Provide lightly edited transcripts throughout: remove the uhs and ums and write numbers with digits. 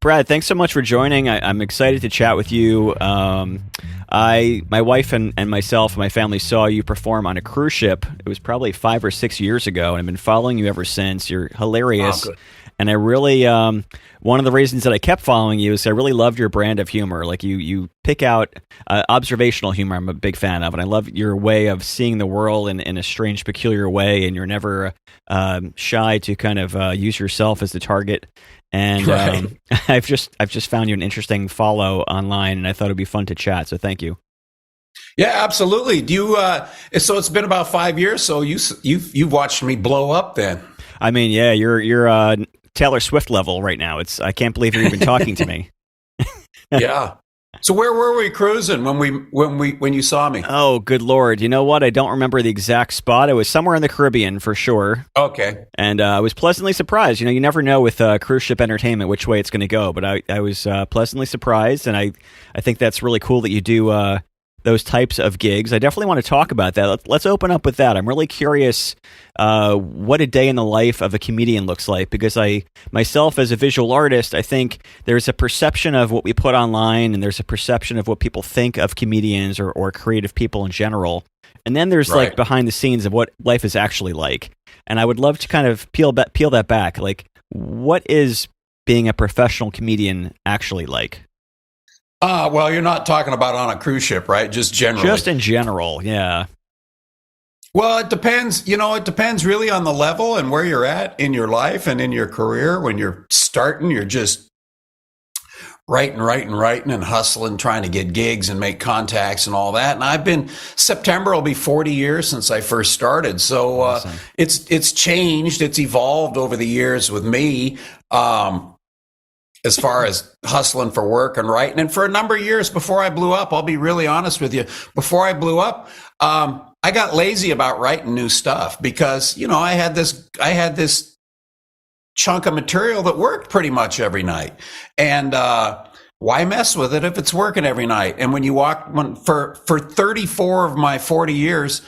Brad, thanks so much for joining. I'm excited to chat with you. My wife and myself and my family saw you perform on a cruise ship. It was probably 5 or 6 years ago, and I've been following you ever since. You're hilarious. Oh, good. And I really, one of the reasons that I kept following you is I really loved your brand of humor. Like you pick out observational humor. I'm a big fan of, and I love your way of seeing the world in a strange, peculiar way. And you're never shy to kind of use yourself as the target. And Right. I've just found you an interesting follow online, and I thought it'd be fun to chat. So thank you. Yeah, absolutely. Do you? So it's been about 5 years. So you've watched me blow up then. I mean, yeah, you're Taylor Swift level right now. I can't believe you're even talking to me. Yeah. So where were we cruising when you saw me? Oh, good Lord. You know what? I don't remember the exact spot. It was somewhere in the Caribbean for sure. Okay. And I was pleasantly surprised. You never know with cruise ship entertainment which way it's going to go. But I was pleasantly surprised. And I think that's really cool that you do those types of gigs. I definitely want to talk about that. Let's open up with that. I'm really curious what a day in the life of a comedian looks like, because I myself as a visual artist, I think there's a perception of what we put online, and there's a perception of what people think of comedians or creative people in general. And then there's Right. like behind the scenes of what life is actually like. And I would love to kind of peel that back. Like, what is being a professional comedian actually like? Well, you're not talking about on a cruise ship, right? Just generally. Just in general, yeah. Well, it depends. It depends really on the level and where you're at in your life and in your career. When you're starting, you're just writing and hustling, trying to get gigs and make contacts and all that. And September will be 40 years since I first started. So Awesome. it's changed. It's evolved over the years with me. As far as hustling for work and writing. And for a number of years before I blew up, I'll be really honest with you. Before I blew up, I got lazy about writing new stuff because, I had this chunk of material that worked pretty much every night. And, why mess with it if it's working every night? And for 34 of my 40 years,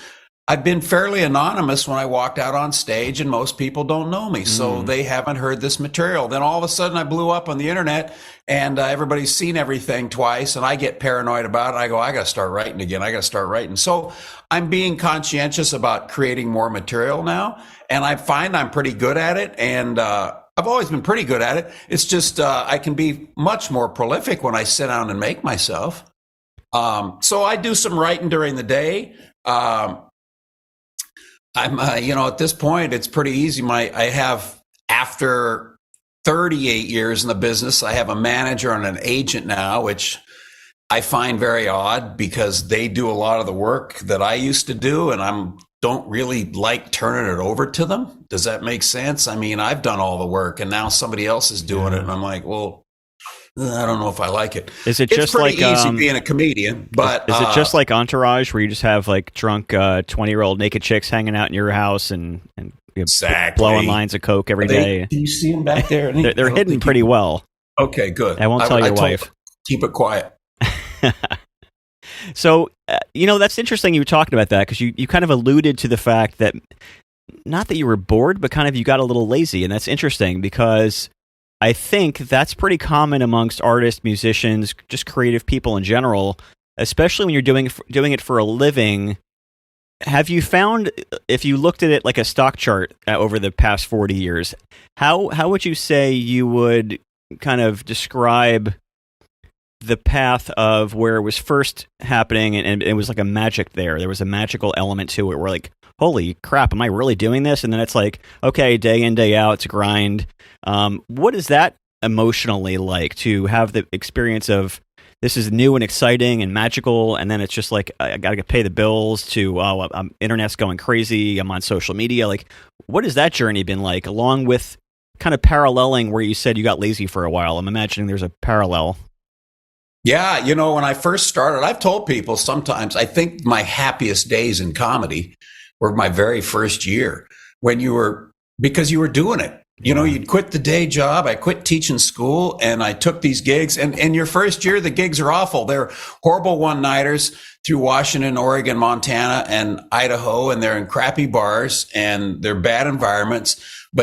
I've been fairly anonymous when I walked out on stage, and most people don't know me, so they haven't heard this material. Then all of a sudden I blew up on the internet, and everybody's seen everything twice, and I get paranoid about it. I go, I got to start writing again. I got to start writing. So I'm being conscientious about creating more material now, and I find I'm pretty good at it, and I've always been pretty good at it. It's just I can be much more prolific when I sit down and make myself. So I do some writing during the day. I'm, at this point, it's pretty easy. After 38 years in the business, I have a manager and an agent now, which I find very odd because they do a lot of the work that I used to do, and don't really like turning it over to them. Does that make sense? I mean, I've done all the work, and now somebody else is doing it, and I'm like, well, I don't know if I like it. Is it It's just pretty like easy being a comedian, but is it just like Entourage, where you just have like drunk 20-year-old naked chicks hanging out in your house and Exactly. blowing lines of coke every day? Do you see them back there? They're hidden pretty well. Okay, good. I won't tell your wife. Keep it quiet. So, that's interesting you were talking about that, because you kind of alluded to the fact that, not that you were bored, but kind of you got a little lazy. And that's interesting because I think that's pretty common amongst artists, musicians, just creative people in general, especially when you're doing it for a living. Have you found, if you looked at it like a stock chart over the past 40 years, how would you say you would kind of describe the path of where it was first happening, and it was like a magic there? There was a magical element to it. We're like, holy crap, am I really doing this? And then it's like, okay, day in, day out, it's a grind. What is that emotionally like, to have the experience of this is new and exciting and magical, and then it's just like, I got to pay the bills, to, internet's going crazy, I'm on social media. Like, what has that journey been like, along with kind of paralleling where you said you got lazy for a while? I'm imagining there's a parallel. Yeah, when I first started, I've told people sometimes, I think my happiest days in comedy were my very first year, because you were doing it. You'd quit the day job. I quit teaching school, and I took these gigs. And in your first year, the gigs are awful. They're horrible one-nighters through Washington, Oregon, Montana, and Idaho, and they're in crappy bars, and they're bad environments.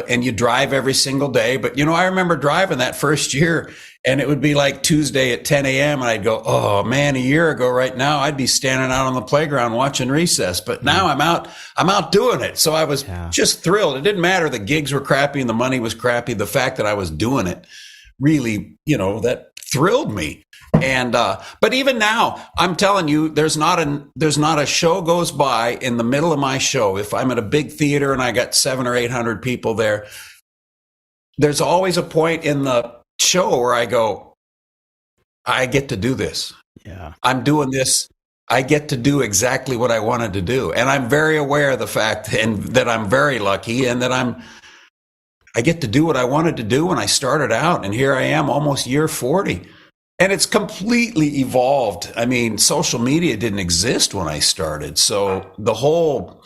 And you drive every single day. But, I remember driving that first year, And it would be like Tuesday at 10 a.m. And I'd go, oh man, a year ago right now, I'd be standing out on the playground watching recess. But now I'm out doing it. So I was just thrilled. It didn't matter. The gigs were crappy and the money was crappy. The fact that I was doing it really, that thrilled me. And, but even now, I'm telling you, there's not a show goes by in the middle of my show. If I'm at a big theater and I got 700 or 800 people there, there's always a point in the show where I go, I get to do this. Yeah. I'm doing this. I get to do exactly what I wanted to do. And I'm very aware of the fact and that I'm very lucky and that I get to do what I wanted to do when I started out. And here I am almost year 40. And it's completely evolved. I mean, social media didn't exist when I started. So the whole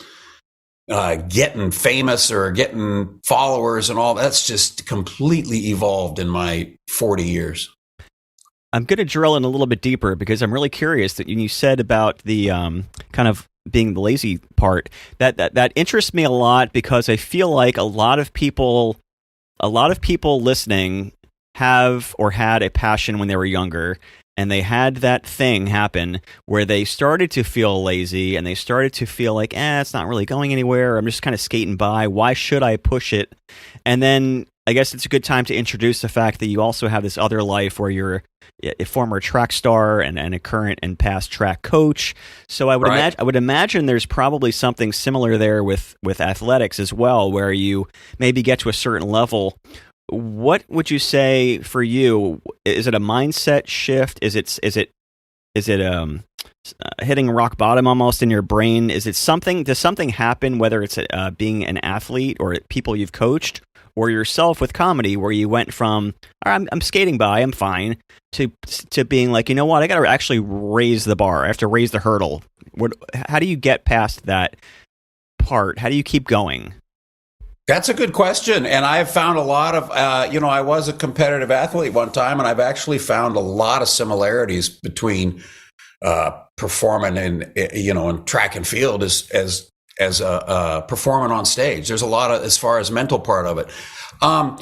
getting famous or getting followers and all that's just completely evolved in my 40 years. I'm going to drill in a little bit deeper because I'm really curious that you said about the kind of being the lazy part. That interests me a lot because I feel like a lot of people listening have or had a passion when they were younger, and they had that thing happen where they started to feel lazy and they started to feel like, it's not really going anywhere. I'm just kind of skating by. Why should I push it? And then I guess it's a good time to introduce the fact that you also have this other life where you're a former track star and a current and past track coach. So I would imagine there's probably something similar there with athletics as well, where you maybe get to a certain level. What would you say for you? Is it a mindset shift? Is it hitting rock bottom almost in your brain? Is it something? Does something happen? Whether it's being an athlete or people you've coached, or yourself with comedy, where you went from I'm skating by, I'm fine, to being like, you know what, I got to actually raise the bar. I have to raise the hurdle. How do you get past that part? How do you keep going? That's a good question. And I've found a lot of, I was a competitive athlete one time, and I've actually found a lot of similarities between performing in track and field as performing on stage. There's a lot of, as far as mental part of it. A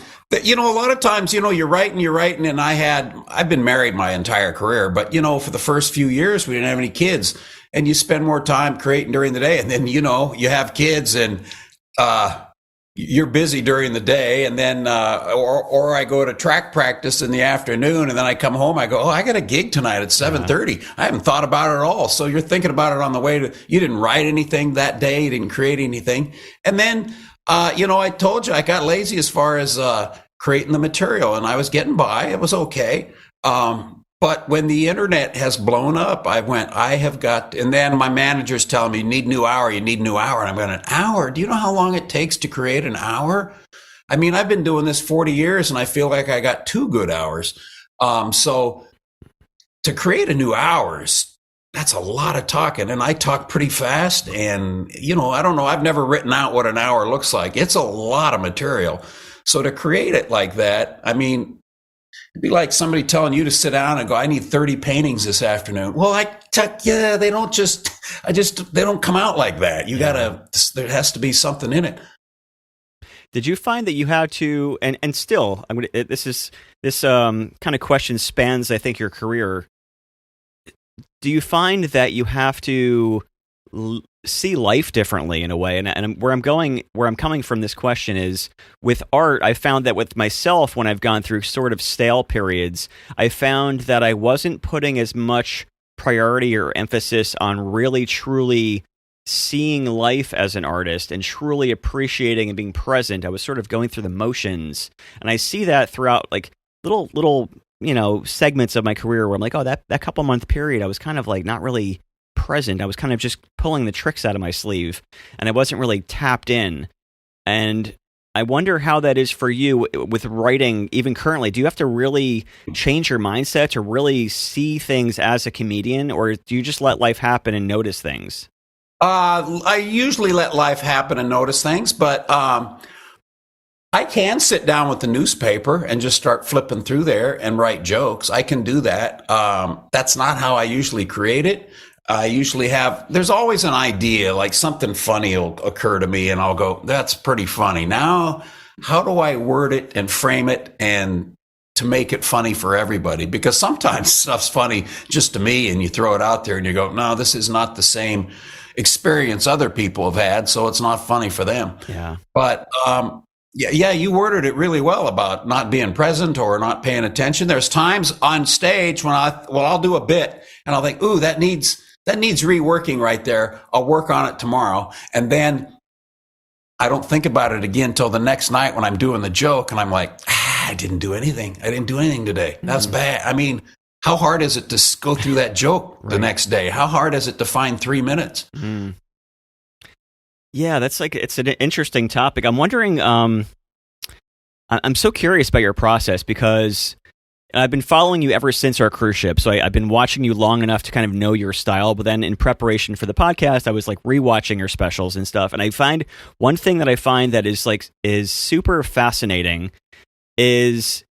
lot of times, you're writing, and I've been married my entire career, but, for the first few years, we didn't have any kids, and you spend more time creating during the day. And then, you have kids and, you're busy during the day, and then or I go to track practice in the afternoon, and then I come home. I go, I got a gig tonight at 7:30. I haven't thought about it at all. So you're thinking about it on the way to. You didn't write anything that day. You didn't create anything, and then I told you I got lazy as far as creating the material, and I was getting by. It was okay. But when the internet has blown up, I have got, and then my manager's telling me, you need a new hour. And I'm going, an hour? Do you know how long it takes to create an hour? I mean, I've been doing this 40 years and I feel like I got 2 good hours. So to create a new hours, that's a lot of talking, and I talk pretty fast. And, I don't know, I've never written out what an hour looks like. It's a lot of material. So to create it like that, I mean, it'd be like somebody telling you to sit down and go, I need 30 paintings this afternoon. Well, they don't come out like that. There has to be something in it. Did you find that you had to, and still, this kind of question spans, I think, your career. Do you find that you have to see life differently in a way? And where I'm coming from this question is, with art, I found that with myself, when I've gone through sort of stale periods, I found that I wasn't putting as much priority or emphasis on really truly seeing life as an artist and truly appreciating and being present. I was sort of going through the motions, and I see that throughout like little segments of my career where I'm like, oh, that couple month period, I was kind of like not really present. I was kind of just pulling the tricks out of my sleeve, and I wasn't really tapped in. And I wonder how that is for you with writing, even currently. Do you have to really change your mindset to really see things as a comedian, or do you just let life happen and notice things? I usually let life happen and notice things, but I can sit down with the newspaper and just start flipping through there and write jokes. I can do that. That's not how I usually create it. I usually there's always an idea, like something funny will occur to me and I'll go, that's pretty funny. Now, how do I word it and frame it and to make it funny for everybody, because sometimes stuff's funny just to me and you throw it out there and you go, no, this is not the same experience other people have had, so it's not funny for them. Yeah. But yeah, you worded it really well about not being present or not paying attention. There's times on stage when I'll do a bit and I'll think, ooh, that needs reworking right there. I'll work on it tomorrow. And then I don't think about it again till the next night when I'm doing the joke and I'm like, I didn't do anything. I didn't do anything today. That's bad. I mean, how hard is it to go through that joke the next day? How hard is it to find 3 minutes? Yeah, it's an interesting topic. I'm wondering, I'm so curious about your process because I've been following you ever since our cruise ship. So I've been watching you long enough to kind of know your style. But then in preparation for the podcast, I was like rewatching your specials and stuff. And I find one thing that I find that is super fascinating is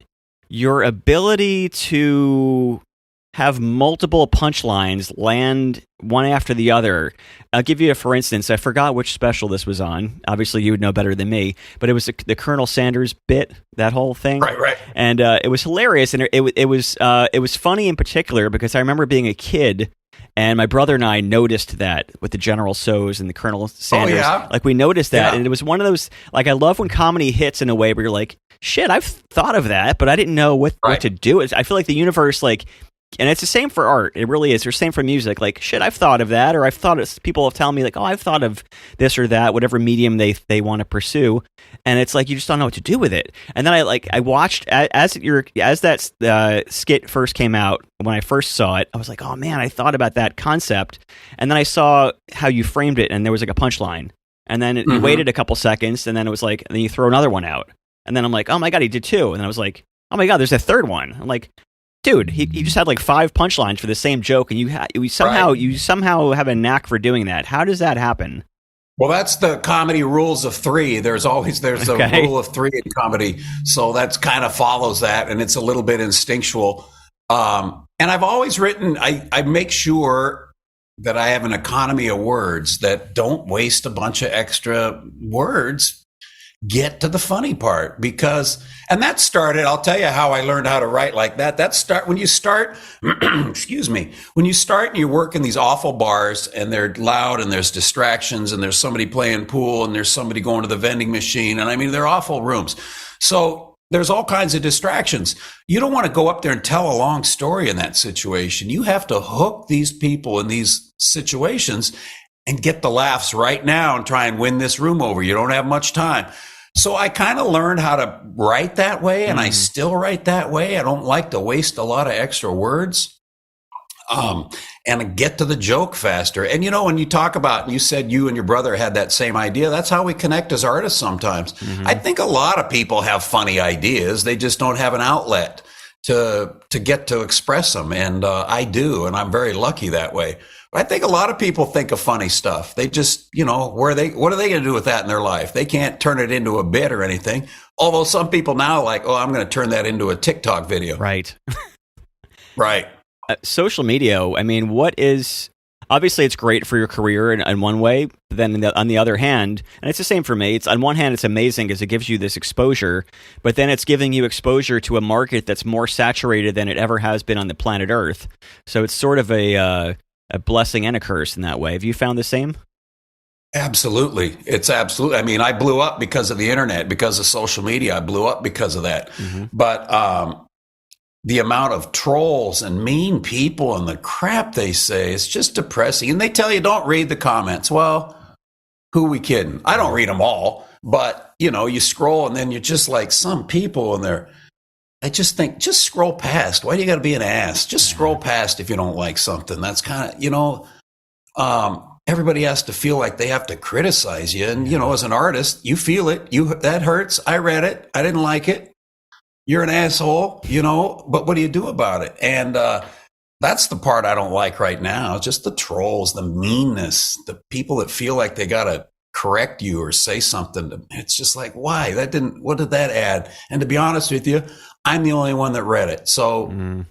your ability to have multiple punchlines land one after the other. I'll give you for instance, I forgot which special this was on. Obviously, you would know better than me, but it was the Colonel Sanders bit, that whole thing. Right. And it was hilarious, and it was funny in particular because I remember being a kid, and my brother and I noticed that with the General So's and the Colonel Sanders. Oh, yeah? Like, we noticed that, and it was one of those, like, I love when comedy hits in a way where you're like, shit, I've thought of that, but I didn't know what to do. I feel like the universe, like, and it's the same for art. It really is. It's the same for music. Like, shit, I've thought of that, or people have telling me, like, oh, I've thought of this or that, whatever medium they want to pursue, and it's like you just don't know what to do with it. And then I watched as that skit first came out. When I first saw it, I was like, oh man, I thought about that concept, and then I saw how you framed it, and there was like a punchline, and then you waited a couple seconds, and then it was like, and then you throw another one out, and then I'm like, oh my god, he did two, and then I was like, oh my god, there's a third one. I'm like, dude, he just had like 5 punchlines for the same joke, and you somehow have a knack for doing that. How does that happen? Well, that's the comedy rules of 3. There's a rule of 3 in comedy, so that's kind of follows that, and it's a little bit instinctual. And I've always written, I make sure that I have an economy of words that don't waste a bunch of extra words. Get to the funny part, and that started, I'll tell you how I learned how to write like that. When you start, excuse me, when you start and you work in these awful bars and they're loud and there's distractions and there's somebody playing pool and there's somebody going to the vending machine. And I mean, they're awful rooms. So there's all kinds of distractions. You don't want to go up there and tell a long story in that situation. You have to hook these people in these situations and get the laughs right now and try and win this room over. You don't have much time. So I kind of learned how to write that way, and I still write that way. I don't like to waste a lot of extra words, and get to the joke faster. And, when you talk about, you said you and your brother had that same idea. That's how we connect as artists sometimes. I think a lot of people have funny ideas. They just don't have an outlet to get to express them. And I do, and I'm very lucky that way. I think a lot of people think of funny stuff. They just, what are they going to do with that in their life? They can't turn it into a bit or anything. Although some people now like, oh, I'm going to turn that into a TikTok video. Right. Right. Social media, I mean, obviously it's great for your career in one way, but then on the other hand, and it's the same for me, on one hand it's amazing because it gives you this exposure, but then it's giving you exposure to a market that's more saturated than it ever has been on the planet Earth. So it's sort of a blessing and a curse in that way. Have you found the same? Absolutely. It's absolutely. I mean, I blew up because of the internet, because of social media. I blew up because of that. But the amount of trolls and mean people and the crap they say is just depressing. And they tell you, don't read the comments. Well, who are we kidding? I don't read them all. But, you scroll and then you're just like some people and I just think, just scroll past. Why do you got to be an ass? Just scroll past if you don't like something. That's kind of, everybody has to feel like they have to criticize you. And, as an artist, you feel it. That hurts. I read it. I didn't like it. You're an asshole, but what do you do about it? And that's the part I don't like right now. Just the trolls, the meanness, the people that feel like they got to correct you or say something. It's just like, why? What did that add? And to be honest with you, I'm the only one that read it. So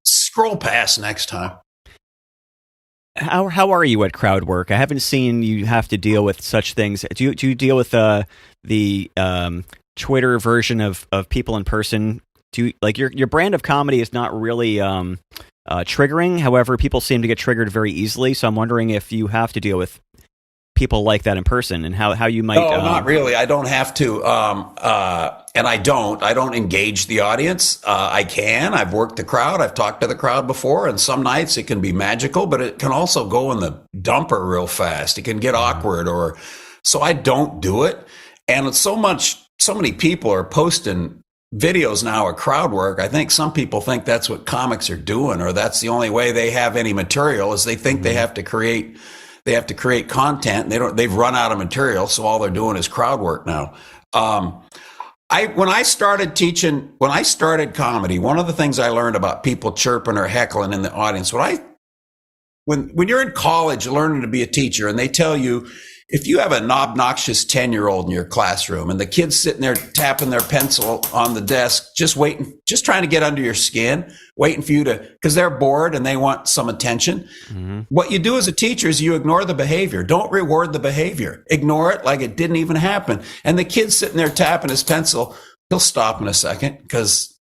scroll past next time. How are you at crowd work? I haven't seen you have to deal with such things. Do you deal with the Twitter version of people in person? Do you, like your brand of comedy is not really triggering. However, people seem to get triggered very easily. So I'm wondering if you have to deal with people like that in person and how you might. No, not really. I don't have to. And I don't engage the audience. I can. I've worked the crowd. I've talked to the crowd before, and some nights it can be magical, but it can also go in the dumper real fast. It can get awkward, so I don't do it. And it's so many people are posting videos now of crowd work. I think some people think that's what comics are doing, or that's the only way they have any material, is they think they have to create content, and they've run out of material, so all they're doing is crowd work now. When I started comedy, one of the things I learned about people chirping or heckling in the audience, when you're in college learning to be a teacher, and they tell you, if you have an obnoxious 10-year-old in your classroom and the kid's sitting there tapping their pencil on the desk, just trying to get under your skin, waiting for you because they're bored and they want some attention. Mm-hmm. What you do as a teacher is you ignore the behavior. Don't reward the behavior. Ignore it like it didn't even happen. And the kid's sitting there tapping his pencil, he'll stop in a second because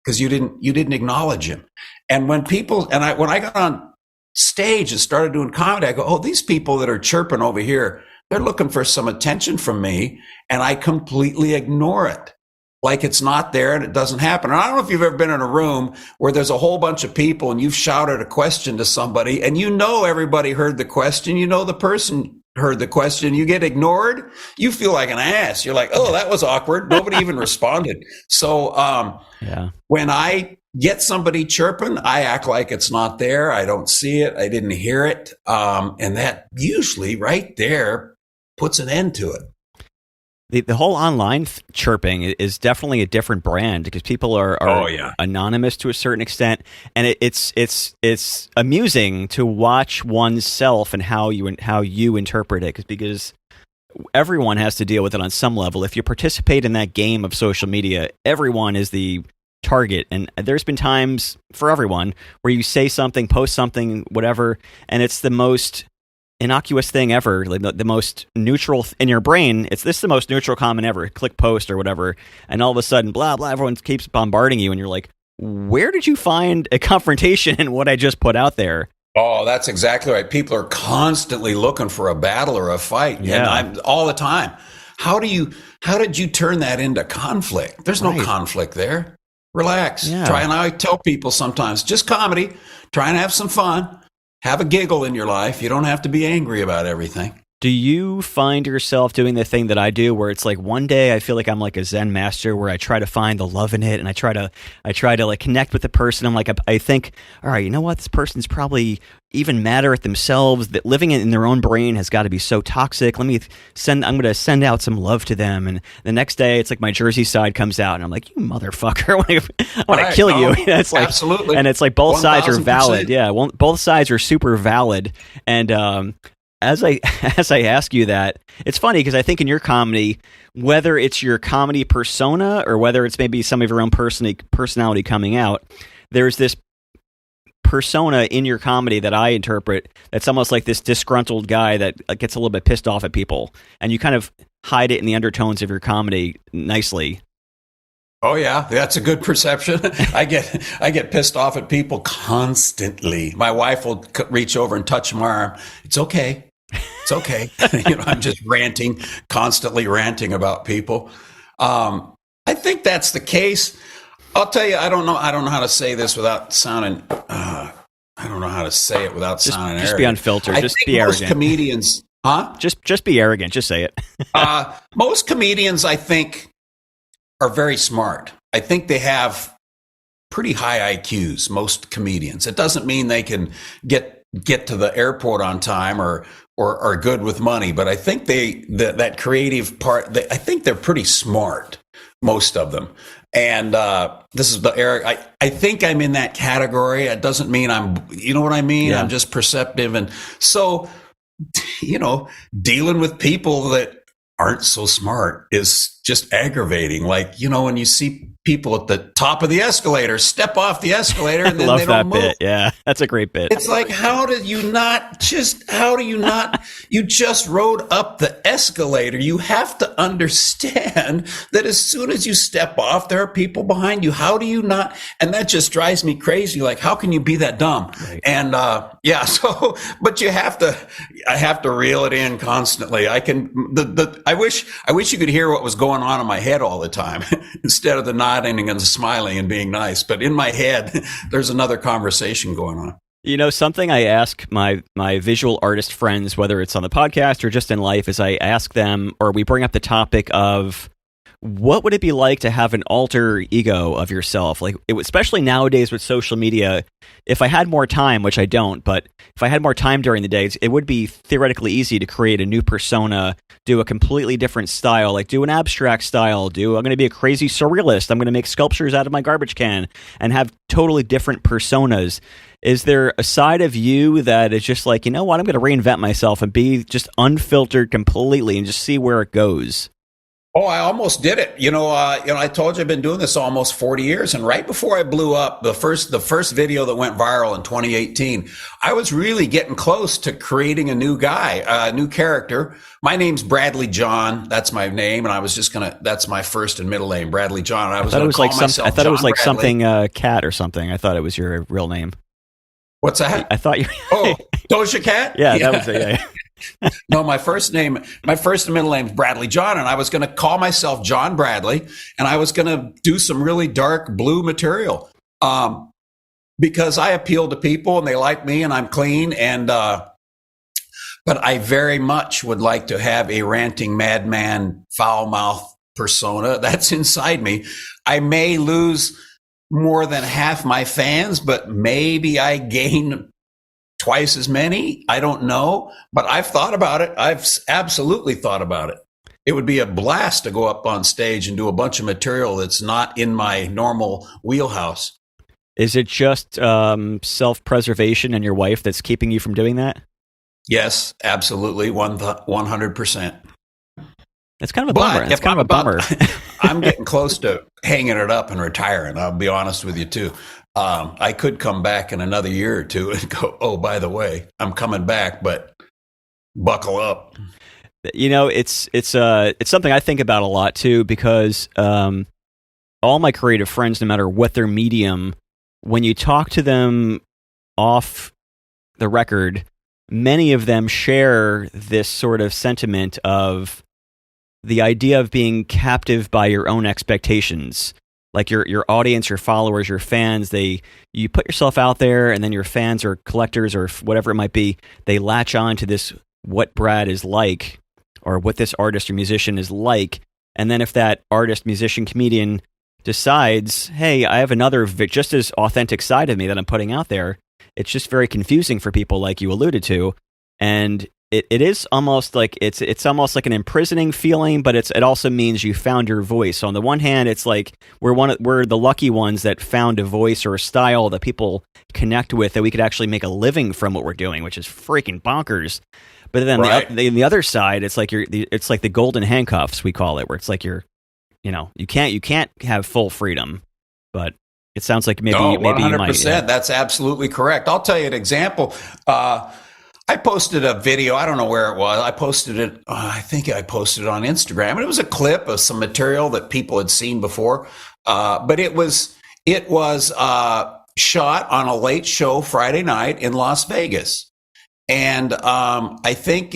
you didn't acknowledge him. And when I got on stage and started doing comedy, I go, oh, these people that are chirping over here, they're looking for some attention from me, and I completely ignore it like it's not there and it doesn't happen. And I don't know if you've ever been in a room where there's a whole bunch of people and you've shouted a question to somebody and everybody heard the question, the person heard the question, you get ignored, you feel like an ass. You're like, oh, that was awkward. Nobody even responded. So when I get somebody chirping, I act like it's not there. I don't see it. I didn't hear it. And that usually right there puts an end to it. The whole online chirping is definitely a different brand because people are anonymous to a certain extent. And it's amusing to watch oneself and how you interpret it because everyone has to deal with it on some level. If you participate in that game of social media, everyone is the target, and there's been times for everyone where you say something, post something, whatever, and it's the most innocuous thing ever, like the most neutral in your brain. This is the most neutral comment ever. Click post or whatever, and all of a sudden, blah blah. Everyone keeps bombarding you, and you're like, "Where did you find a confrontation in what I just put out there?" Oh, that's exactly right. People are constantly looking for a battle or a fight, and all the time. How did you turn that into conflict? There's no conflict there. Relax. Yeah. And I tell people sometimes, just comedy, try and have some fun, have a giggle in your life. You don't have to be angry about everything. Do you find yourself doing the thing that I do where it's like one day I feel like I'm like a Zen master where I try to find the love in it and I try to like connect with the person. I'm like, I think, all right, you know what? This person's probably even madder at themselves, that living in their own brain has got to be so toxic. I'm going to send out some love to them. And the next day it's like my Jersey side comes out and I'm like, you motherfucker, I want to kill you. It's like, absolutely. And it's like both 1,000%. Sides are valid. Yeah. Both sides are super valid. And, as I ask you that, it's funny because I think in your comedy, whether it's your comedy persona or whether it's maybe some of your own personality coming out, there's this persona in your comedy that I interpret that's almost like this disgruntled guy that gets a little bit pissed off at people, and you kind of hide it in the undertones of your comedy nicely. Oh yeah, that's a good perception. I get pissed off at people constantly. My wife will reach over and touch my arm. It's okay. It's okay. I'm just constantly ranting about people. I think that's the case. I'll tell you, I don't know how to say this without sounding, I don't know how to say it without sounding arrogant. Just be unfiltered. Just be arrogant. Most comedians, Just be arrogant. Just say it. Most comedians, I think, are very smart. I think they have pretty high IQs, most comedians. It doesn't mean they can get to the airport on time or are good with money, but I think that creative part, I think they're pretty smart, most of them. And this is the Eric. I think I'm in that category. It doesn't mean you know what I mean? Yeah. I'm just perceptive. And so, dealing with people that aren't so smart is just aggravating. Like, when you see people at the top of the escalator step off the escalator and then love they don't that move. bit. Yeah, that's a great bit. It's like, how do you just rode up the escalator. You have to understand that as soon as you step off, there are people behind you. How do you not? And that just drives me crazy. Like, how can you be that dumb? Right. And, but I have to reel it in constantly. I wish you could hear what was going on in my head all the time instead of the nodding and smiling and being nice. But in my head, there's another conversation going on. Something I ask my visual artist friends, whether it's on the podcast or just in life, is I ask them, or we bring up the topic of, what would it be like to have an alter ego of yourself? Like, especially nowadays with social media, if I had more time, which I don't, but if I had more time during the days, it would be theoretically easy to create a new persona, do a completely different style, like do an abstract style, I'm going to be a crazy surrealist, I'm going to make sculptures out of my garbage can, and have totally different personas. Is there a side of you that is just like, I'm going to reinvent myself and be just unfiltered completely and just see where it goes? Oh, I almost did it. I told you I've been doing this almost 40 years. And right before I blew up, the first video that went viral in 2018, I was really getting close to creating a new guy, a new character. My name's Bradley John. That's my name. And I was just that's my first and middle name, Bradley John. I thought it was like something cat or something. I thought it was your real name. What's that? I thought you. Oh, Doja Cat? Yeah, that was it. Yeah. No, my first and middle name is Bradley John, and I was going to call myself John Bradley, and I was going to do some really dark blue material because I appeal to people and they like me and I'm clean. And but I very much would like to have a ranting madman, foul mouth persona that's inside me. I may lose more than half my fans, but maybe I gain twice as many. I don't know, but I've thought about it. I've absolutely thought about it. It would be a blast to go up on stage and do a bunch of material that's not in my normal wheelhouse. Is it just self-preservation and your wife that's keeping you from doing that? Yes, absolutely. 100%. It's kind of a bummer. It's kind of a bummer. I'm getting close to hanging it up and retiring. I'll be honest with you too. I could come back in another year or two and go, oh, by the way, I'm coming back, but buckle up. It's something I think about a lot too, because all my creative friends, no matter what their medium, when you talk to them off the record, many of them share this sort of sentiment of the idea of being captive by your own expectations. Like your audience, your followers, your fans, you put yourself out there, and then your fans or collectors or whatever it might be, they latch on to this, what Brad is like, or what this artist or musician is like. And then if that artist, musician, comedian decides, hey, I have another just as authentic side of me that I'm putting out there, it's just very confusing for people, like you alluded to. And it is almost like it's almost like an imprisoning feeling, but it also means you found your voice. So on the one hand, it's like we're the lucky ones that found a voice or a style that people connect with, that we could actually make a living from what we're doing, which is freaking bonkers. But then the other side, it's like it's like the golden handcuffs, we call it, where it's like you can't have full freedom. But it sounds like maybe 100%. You might. Yeah. That's absolutely correct. I'll tell you an example. I posted a video. I don't know where it was. I posted it. I think I posted it on Instagram. And it was a clip of some material that people had seen before. But it was shot on a late show Friday night in Las Vegas. And I think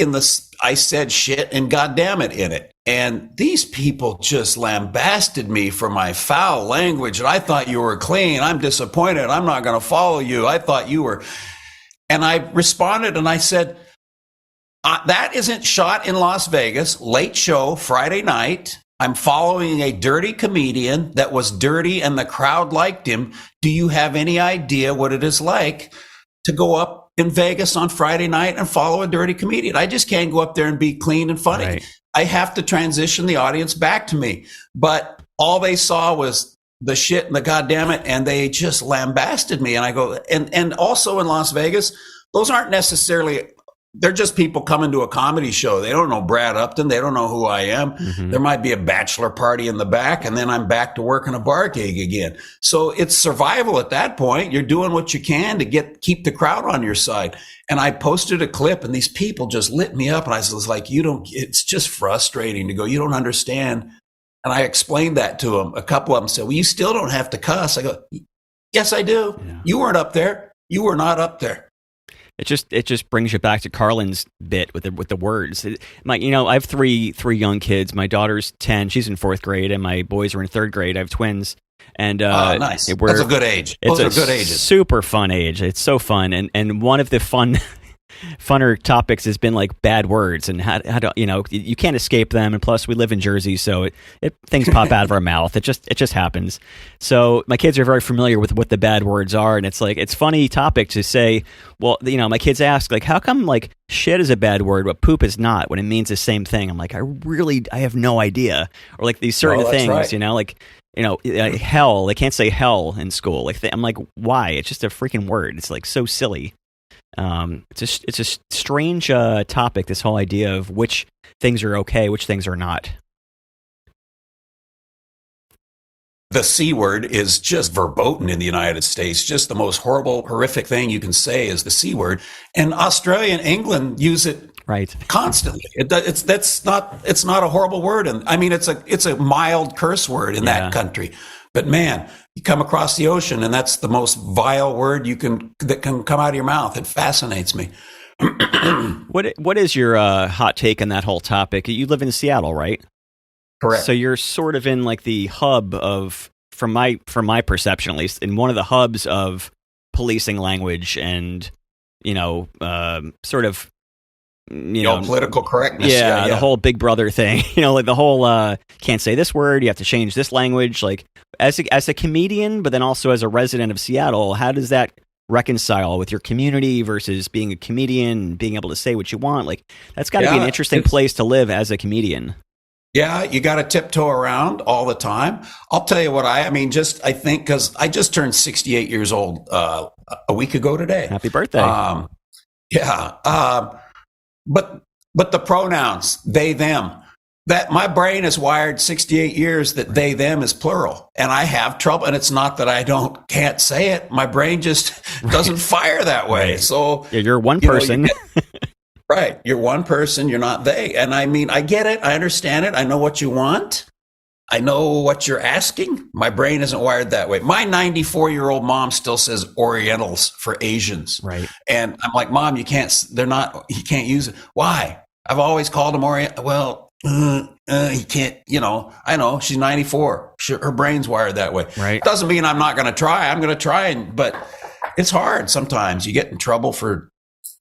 I said shit and goddamn it in it. And these people just lambasted me for my foul language. And I thought you were clean. I'm disappointed. I'm not going to follow you. I thought you were. And I responded and I said, that isn't shot in Las Vegas, late show, Friday night. I'm following a dirty comedian that was dirty and the crowd liked him. Do you have any idea what it is like to go up in Vegas on Friday night and follow a dirty comedian? I just can't go up there and be clean and funny. Right. I have to transition the audience back to me. But all they saw was the shit and the goddamn it, and they just lambasted me. And I go, and also in Las Vegas, those aren't necessarily they're just people coming to a comedy show. They don't know Brad Upton. They don't know who I am. Mm-hmm. There might be a bachelor party in the back, and then I'm back to working a bar gig again. So it's survival at that point. You're doing what you can to keep the crowd on your side. And I posted a clip, and these people just lit me up. And I was like, it's just frustrating to go, you don't understand. And I explained that to them. A couple of them said, well, you still don't have to cuss. I go, yes, I do. Yeah. You weren't up there. You were not up there. It just brings you back to Carlin's bit with the words. I have three young kids. My daughter's 10; she's in 4th grade, and my boys are in 3rd grade. I have twins, and nice. That's a good age. Those are good ages. Super fun age. It's so fun, and one of the funner topics has been like bad words and how to, you can't escape them. And plus we live in Jersey, so things pop out of our mouth. It just happens. So my kids are very familiar with what the bad words are. And it's like, it's funny topic to say, well, my kids ask like, how come like shit is a bad word, but poop is not, when it means the same thing? I'm like, I have no idea. Or like these certain things, right. Hell, they can't say hell in school. Like I'm like, why? It's just a freaking word. It's like so silly. It's a strange topic, this whole idea of which things are okay, which things are not. The C word is just verboten in the United States. Just the most horrible, horrific thing you can say is the C word. And Australia and England use it right constantly. It's not a horrible word, and I mean it's a mild curse word in that country. But man, you come across the ocean, and that's the most vile word that can come out of your mouth. It fascinates me. What is your hot take on that whole topic? You live in Seattle, right? Correct. So you're sort of in like the hub of, from my perception at least, in one of the hubs of policing language and sort of. Political correctness. Yeah, the whole Big Brother thing. Like the whole can't say this word. You have to change this language. Like as a comedian, but then also as a resident of Seattle, how does that reconcile with your community versus being a comedian and being able to say what you want? Like that's got to be an interesting place to live as a comedian. Yeah, you got to tiptoe around all the time. I'll tell you what I think because I just turned 68 years old a week ago today. Happy birthday. But the pronouns, they, them, that my brain is wired 68 years that they, them is plural. And I have trouble. And it's not that I can't say it. My brain just doesn't fire that way. Right. So you're one person. Right. You're one person. You're not they. And I mean, I get it. I understand it. I know what you want. I know what you're asking. My brain isn't wired that way. My 94-year-old mom still says Orientals for Asians. Right. And I'm like, Mom, you can't use it. Why? I've always called them Orient. Well, he can't, I know she's 94. Her brain's wired that way. Right. Doesn't mean I'm not going to try. I'm going to try. But it's hard. Sometimes you get in trouble for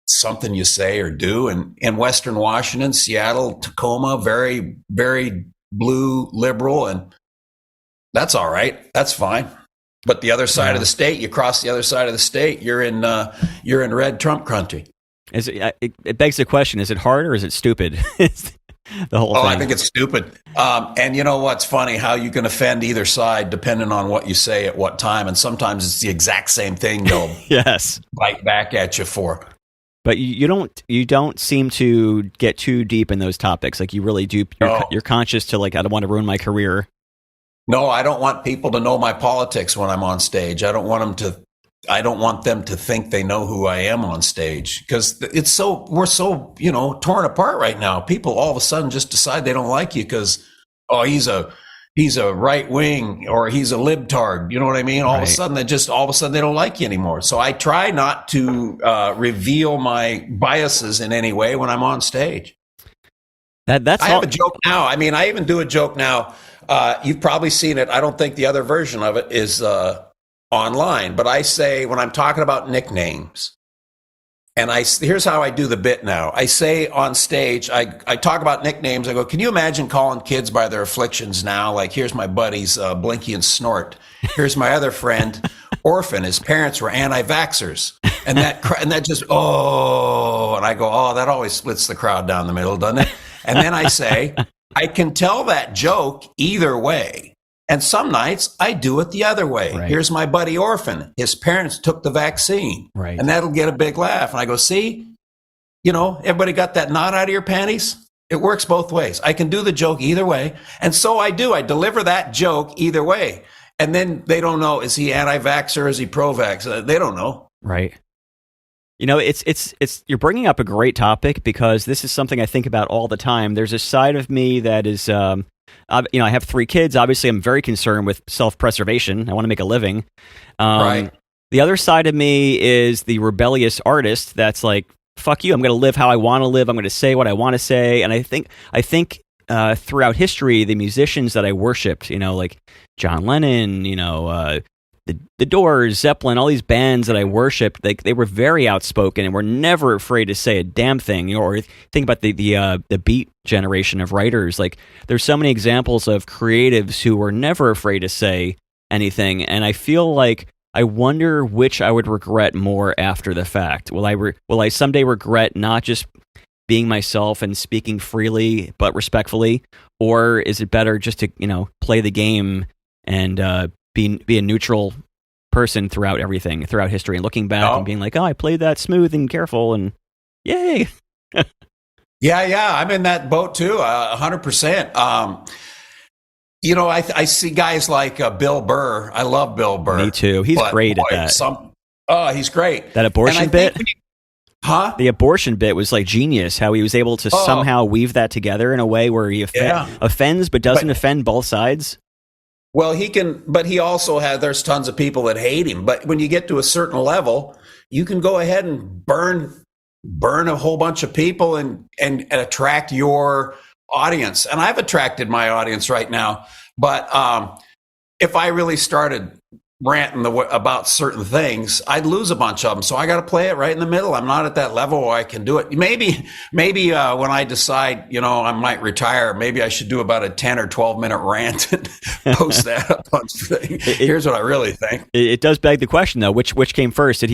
something you say or do. And in Western Washington, Seattle, Tacoma, very, very blue liberal, and that's all right. That's fine. But the other side of the state, you cross the other side of the state, you're in red Trump country. It begs the question: is it hard or is it stupid? The whole thing. I think it's stupid. And you know what's funny? How you can offend either side depending on what you say at what time, and sometimes it's the exact same thing they'll bite back at you for. But you don't seem to get too deep in those topics. Like you really do. You're conscious to like, I don't want to ruin my career. No, I don't want people to know my politics when I'm on stage. I don't want them to think they know who I am on stage, because we're so torn apart right now. People all of a sudden just decide they don't like you because he's a right wing or he's a libtard. You know what I mean? All of a sudden they don't like you anymore. So I try not to reveal my biases in any way when I'm on stage. I have a joke now. I mean, I even do a joke now. You've probably seen it. I don't think the other version of it is online, but I say when I'm talking about nicknames, and here's how I do the bit now. I say on stage, I talk about nicknames. I go, can you imagine calling kids by their afflictions now? Like, here's my buddies, Blinky and Snort. Here's my other friend, Orphan. His parents were anti-vaxxers. And that just, and I go, that always splits the crowd down the middle, doesn't it? And then I say, I can tell that joke either way. And some nights I do it the other way. Right. Here's my buddy Orphan. His parents took the vaccine. Right. And that'll get a big laugh. And I go, see, everybody got that knot out of your panties? It works both ways. I can do the joke either way. And so I do. I deliver that joke either way. And then they don't know, is he anti-vax or is he pro-vax? They don't know. Right. It's you're bringing up a great topic because this is something I think about all the time. There's a side of me that is, I have 3 kids. Obviously, I'm very concerned with self-preservation. I want to make a living. Right. The other side of me is the rebellious artist that's like, fuck you, I'm going to live how I want to live. I'm going to say what I want to say. And I think throughout history, the musicians that I worshipped, like John Lennon, the Doors, Zeppelin, all these bands that I worshipped, they were very outspoken and were never afraid to say a damn thing. Or think about the Beat generation of writers. Like, there's so many examples of creatives who were never afraid to say anything. And I feel like I wonder which I would regret more after the fact. Will I someday regret not just being myself and speaking freely but respectfully, or is it better just to play the game and be a neutral person throughout everything, throughout history, and looking back and being like, oh, I played that smooth and careful, and yay. Yeah, I'm in that boat too, 100%. I see guys like Bill Burr. I love Bill Burr. Me too. He's great at that. He's great. That abortion bit? The abortion bit was like genius, how he was able to somehow weave that together in a way where he offends but doesn't offend both sides. Well, he can, but he also there's tons of people that hate him. But when you get to a certain level, you can go ahead and burn a whole bunch of people and attract your audience. And I've attracted my audience right now. But if I really started ranting about certain things, I'd lose a bunch of them. So I got to play it right in the middle. I'm not at that level where I can do it. Maybe when I decide, I might retire, maybe I should do about a 10 or 12 minute rant and post that up on thing. Here's what I really think. It does beg the question though, which came first? Is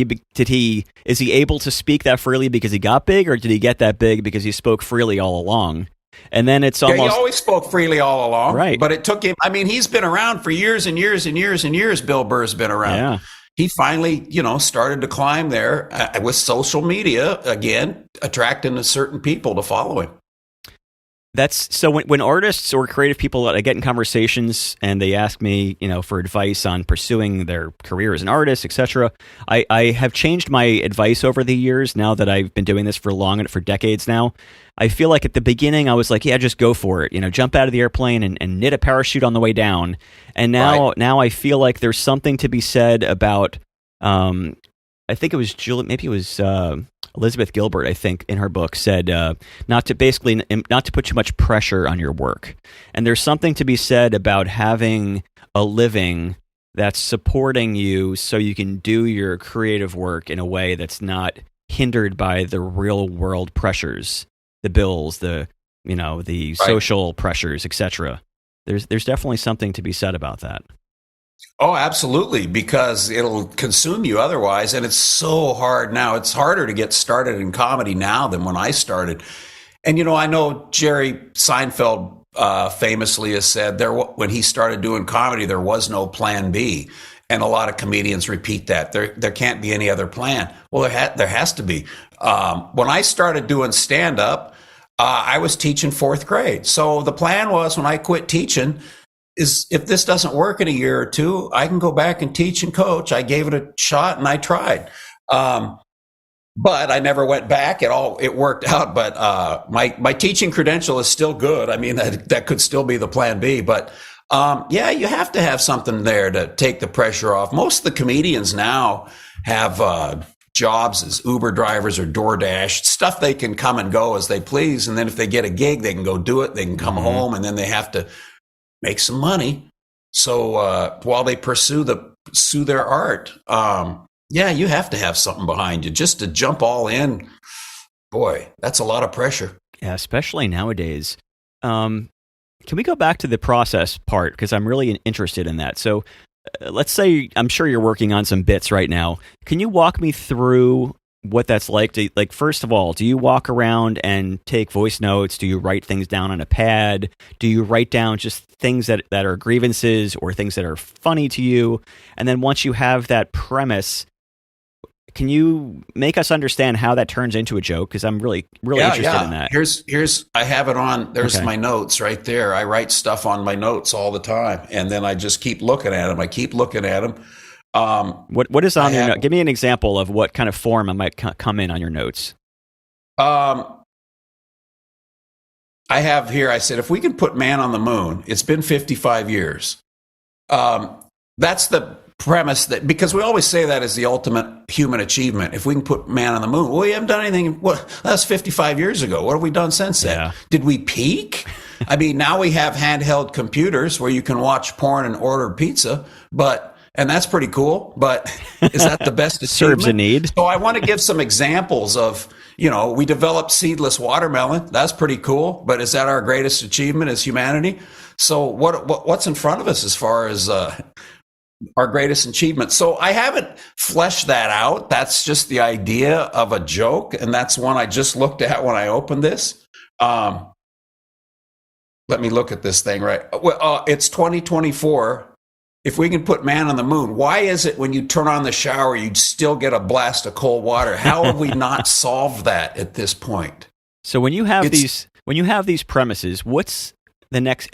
he able to speak that freely because he got big, or did he get that big because he spoke freely all along? And then it's almost... he always spoke freely all along. Right. But it took him... he's been around for years and years and years and years. Bill Burr's been around. Yeah. He finally, started to climb there with social media, again, attracting certain people to follow him. That's so when artists or creative people, I get in conversations and they ask me, for advice on pursuing their career as an artist, etc. I have changed my advice over the years now that I've been doing this for decades now. I feel like at the beginning I was like, yeah, just go for it. Jump out of the airplane and knit a parachute on the way down. And now I feel like there's something to be said about, I think it was maybe it was Elizabeth Gilbert, I think, in her book said not to put too much pressure on your work. And there's something to be said about having a living that's supporting you so you can do your creative work in a way that's not hindered by the real world pressures, the bills, the social pressures, etc. There's definitely something to be said about that. Oh, absolutely, because it'll consume you otherwise. And it's so hard now. It's harder to get started in comedy now than when I started. And, I know Jerry Seinfeld famously has said when he started doing comedy, there was no plan B. And a lot of comedians repeat that. There can't be any other plan. Well, there has to be. When I started doing stand-up, I was teaching 4th grade. So the plan was, when I quit teaching, is if this doesn't work in a year or two, I can go back and teach and coach. I gave it a shot and I tried. But I never went back at all. It worked out. But my teaching credential is still good. That could still be the plan B. But you have to have something there to take the pressure off. Most of the comedians now have jobs as Uber drivers or DoorDash, stuff they can come and go as they please. And then if they get a gig, they can go do it. They can come home, and then they have to make some money. So while they pursue their art, you have to have something behind you. Just to jump all in, boy, that's a lot of pressure. Yeah, especially nowadays. Can we go back to the process part? Because I'm really interested in that. So let's say, I'm sure you're working on some bits right now. Can you walk me through what that's like? First of all, do you walk around and take voice notes? Do you write things down on a pad? Do you write down just things that are grievances or things that are funny to you? And then once you have that premise, Can you make us understand how that turns into a joke? Because I'm really interested in that. Here's I have it on. There's my notes right there. I write stuff on my notes all the time, and then I just keep looking at them. I keep looking at them. What is on your note? Give me an example of what kind of form I might come in on your notes. I have here, I said, if we can put man on the moon, it's been 55 years. That's the premise, that because we always say that is the ultimate human achievement. If we can put man on the moon, well, we haven't done anything. That's 55 years ago. What have we done since then? Yeah. Did we peak? I mean, now we have handheld computers where you can watch porn and order pizza, and that's pretty cool, but is that the best achievement? Serves a need. So I want to give some examples of, we developed seedless watermelon. That's pretty cool, but is that our greatest achievement as humanity? So what's in front of us as far as our greatest achievement? So I haven't fleshed that out. That's just the idea of a joke, and that's one I just looked at when I opened this. Let me look at this thing, right? Well, it's 2024. If we can put man on the moon, why is it when you turn on the shower, you'd still get a blast of cold water? How have we not solved that at this point? So when you have these premises, what's the next?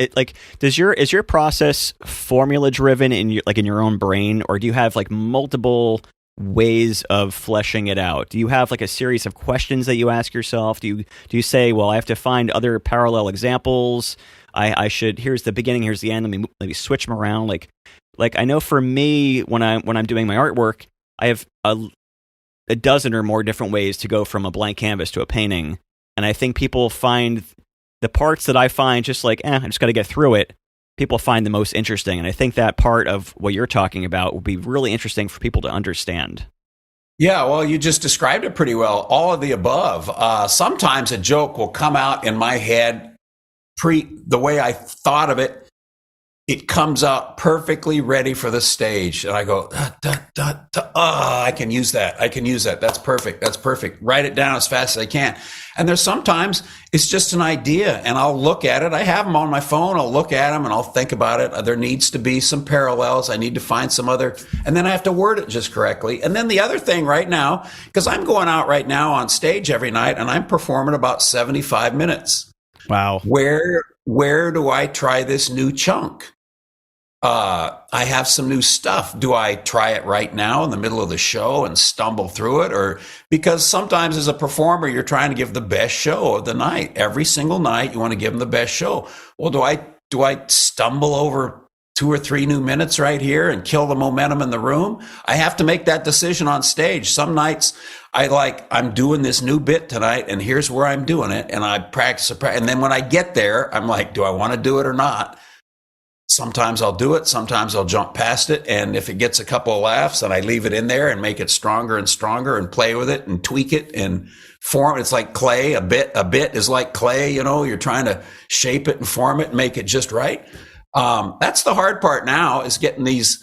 Is your process formula driven in your own brain, or do you have like multiple ways of fleshing it out? Do you have like a series of questions that you ask yourself? Do you say, well, I have to find other parallel examples? Here's the beginning, here's the end. Let me maybe switch them around. Like I know for me, when I'm doing my artwork, I have a dozen or more different ways to go from a blank canvas to a painting. And I think people find the parts that I find just like, I just got to get through it. People find the most interesting. And I think that part of what you're talking about would be really interesting for people to understand. Yeah, well, you just described it pretty well. All of the above. Sometimes a joke will come out in my head the way I thought of it. It comes out perfectly ready for the stage. And I go, I can use that. That's perfect. Write it down as fast as I can. And there's sometimes it's just an idea, and I'll look at it. I have them on my phone. I'll look at them and I'll think about it. There needs to be some parallels. I need to find some other, and then I have to word it just correctly. And then the other thing right now, because I'm going out right now on stage every night and I'm performing about 75 minutes. Wow. Where do I try this new chunk? I have some new stuff. Do I try it right now in the middle of the show and stumble through it? Or because sometimes as a performer, you're trying to give the best show of the night. Every single night, you want to give them the best show. Well, do I stumble over 2 or 3 new minutes right here and kill the momentum in the room? I have to make that decision on stage. Some nights I'm doing this new bit tonight and here's where I'm doing it. And I practice. And then when I get there, I'm like, do I want to do it or not? Sometimes I'll do it. Sometimes I'll jump past it. And if it gets a couple of laughs, then I leave it in there and make it stronger and stronger and play with it and tweak it and form. It's like clay. A bit is like clay. You're trying to shape it and form it and make it just right. That's the hard part now, is getting these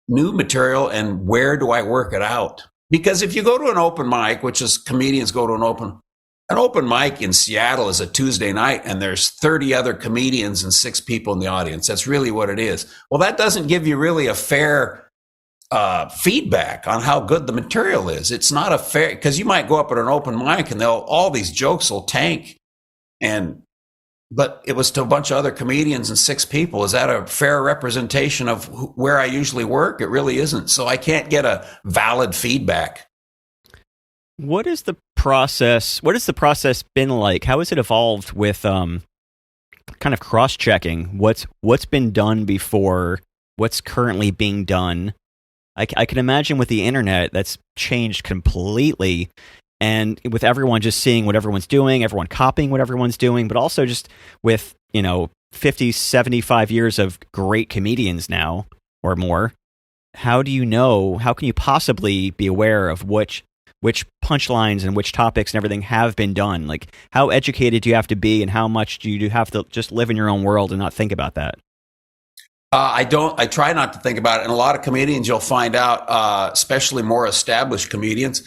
new material, and where do I work it out? Because if you go to an open mic, which is comedians go to an open mic in Seattle is a Tuesday night, and there's 30 other comedians and 6 people in the audience. That's really what it is. Well, that doesn't give you really a fair feedback on how good the material is. It's not a fair, because you might go up at an open mic and all these jokes will tank, but it was to a bunch of other comedians and 6 people. Is that a fair representation of where I usually work? It really isn't. So I can't get a valid feedback. What is the process been like? How has it evolved with kind of cross-checking what's been done before, what's currently being done? I can imagine with the internet that's changed completely, and with everyone just seeing what everyone's doing, everyone copying what everyone's doing, but also just with 50, 75 years of great comedians now or more. How can you possibly be aware of which punchlines and which topics and everything have been done? Like, how educated do you have to be, and how much do you have to just live in your own world and not think about that? I try not to think about it. And a lot of comedians, you'll find out, especially more established comedians,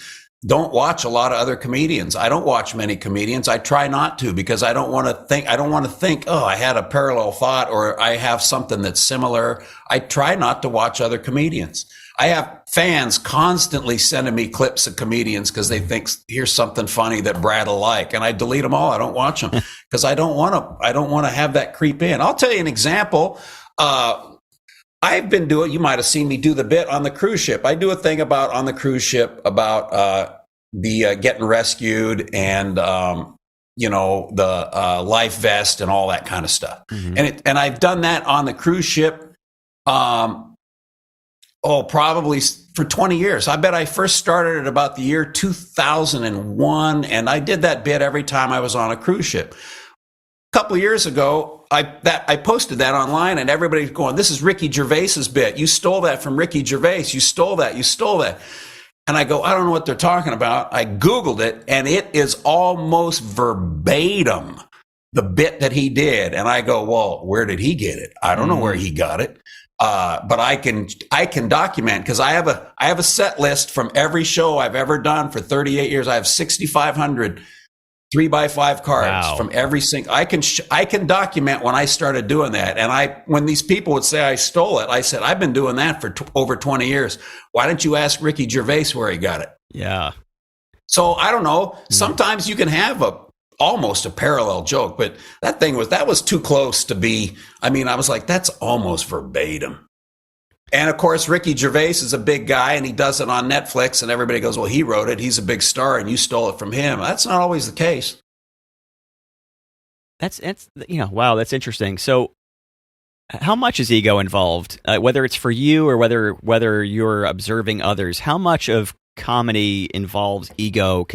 don't watch a lot of other comedians. I don't watch many comedians. I try not to because I don't want to think, oh, I had a parallel thought or I have something that's similar. I try not to watch other comedians. I have fans constantly sending me clips of comedians because they think here's something funny that Brad will like, and I delete them all. I don't watch them because I don't want to have that creep in. I'll tell you an example. I've been doing, you might have seen me do the bit on the cruise ship. I do a thing on the cruise ship about the getting rescued and the life vest and all that kind of stuff. Mm-hmm. And I've done that on the cruise ship. Probably for 20 years. I bet I first started at about the year 2001, and I did that bit every time I was on a cruise ship. A couple of years ago, I posted that online, and everybody's going, "This is Ricky Gervais's bit. You stole that from Ricky Gervais. You stole that. You stole that." And I go, I don't know what they're talking about. I Googled it, and it is almost verbatim the bit that he did. And I go, well, where did he get it? I don't know where he got it. But I can document because I have a set list from every show I've ever done for 38 years. I have 6,500 3x5 cards from every single. I can document when I started doing that. And when these people would say I stole it, I said I've been doing that for over 20 years. Why don't you ask Ricky Gervais where he got it? Yeah. So I don't know. Sometimes you can have almost a parallel joke, but that was too close to be. I mean, I was like, that's almost verbatim. And of course, Ricky Gervais is a big guy and he does it on Netflix and everybody goes, well, he wrote it. He's a big star and you stole it from him. That's not always the case. Wow, that's interesting. So how much is ego involved? Whether it's for you or whether you're observing others, how much of comedy involves ego?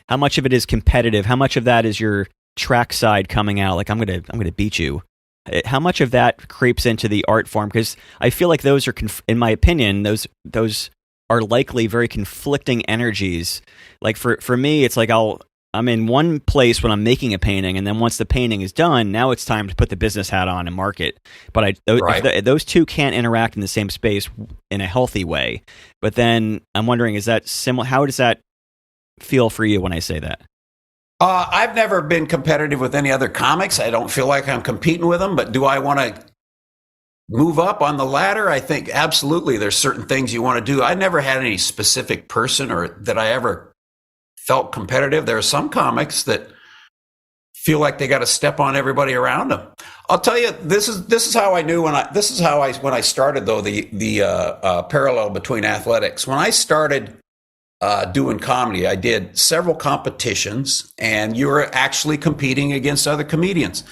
How much of it is competitive? How much of that is your track side coming out? Like I'm gonna beat you. How much of that creeps into the art form? Because I feel like those are, in my opinion, those are likely very conflicting energies. Like for me, it's like I'm in one place when I'm making a painting, and then once the painting is done, now it's time to put the business hat on and market. But those two can't interact in the same space in a healthy way. But then I'm wondering, is that similar? How does that feel for you when I say that? I've never been competitive with any other comics. I don't feel like I'm competing with them, but do I want to move up on the ladder? I think absolutely there's certain things you want to do. I never had any specific person or that I ever felt competitive. There are some comics that feel like they got to step on everybody around them. I'll tell you, this is how I knew when I started though, the parallel between athletics. When I started doing comedy, I did several competitions, and you were actually competing against other comedians.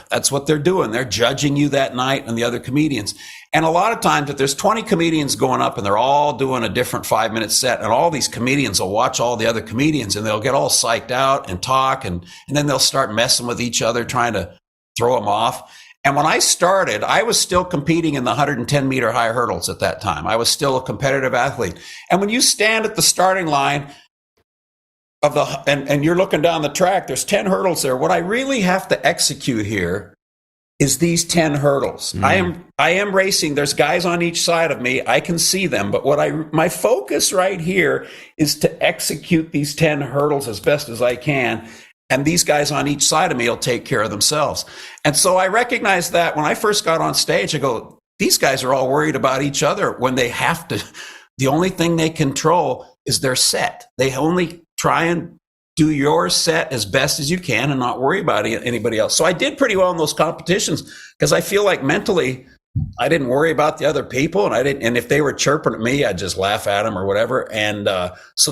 That's what they're doing. They're judging you that night and the other comedians. And a lot of times, if there's 20 comedians going up and they're all doing a different 5-minute set, and all these comedians will watch all the other comedians and they'll get all psyched out and talk, and then they'll start messing with each other, trying to throw them off. And when I started, I was still competing in the 110-meter high hurdles at that time. I was still a competitive athlete. And when you stand at the starting line of and you're looking down the track, there's 10 hurdles there. What I really have to execute here is these 10 hurdles. I am racing. There's guys on each side of me. I can see them. But my focus right here is to execute these 10 hurdles as best as I can. And these guys on each side of me will take care of themselves. And so I recognized that when I first got on stage, I go, these guys are all worried about each other when they have to. The only thing they control is their set. They only try and do your set as best as you can and not worry about anybody else. So I did pretty well in those competitions because I feel like mentally I didn't worry about the other people, and if they were chirping at me, I'd just laugh at them or whatever. And so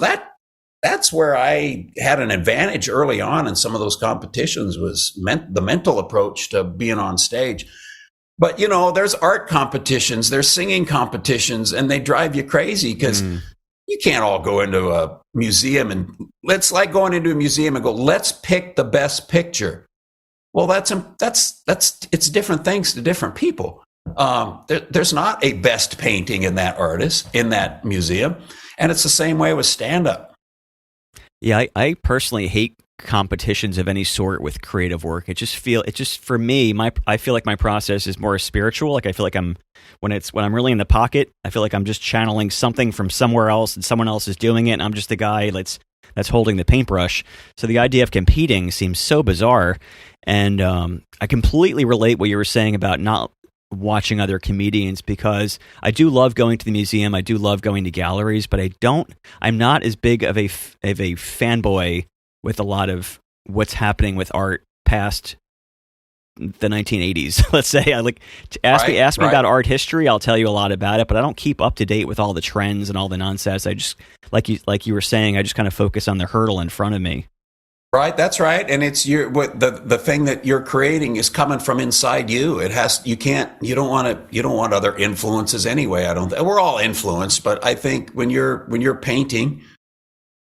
that's where I had an advantage early on in some of those competitions, was the mental approach to being on stage. But, there's art competitions, there's singing competitions, and they drive you crazy because you can't all go into a museum and let's go, let's pick the best picture. Well, it's different things to different people. There's not a best painting in that artist, in that museum. And it's the same way with stand-up. Yeah, I personally hate competitions of any sort with creative work. For me, I feel like my process is more spiritual. Like I feel like when I'm really in the pocket, I feel like I'm just channeling something from somewhere else and someone else is doing it. And I'm just the guy that's holding the paintbrush. So the idea of competing seems so bizarre. And I completely relate what you were saying about not watching other comedians, because I do love going to the museum. I do love going to galleries, but I'm not as big of a fanboy with a lot of what's happening with art past the 1980s. Let's say I like to ask me about art history. I'll tell you a lot about it, but I don't keep up to date with all the trends and all the nonsense. I just like you were saying, I just kind of focus on the hurdle in front of me. Right, that's right, and it's the thing that you're creating is coming from inside you. You don't want other influences anyway. We're all influenced, but I think when you're painting,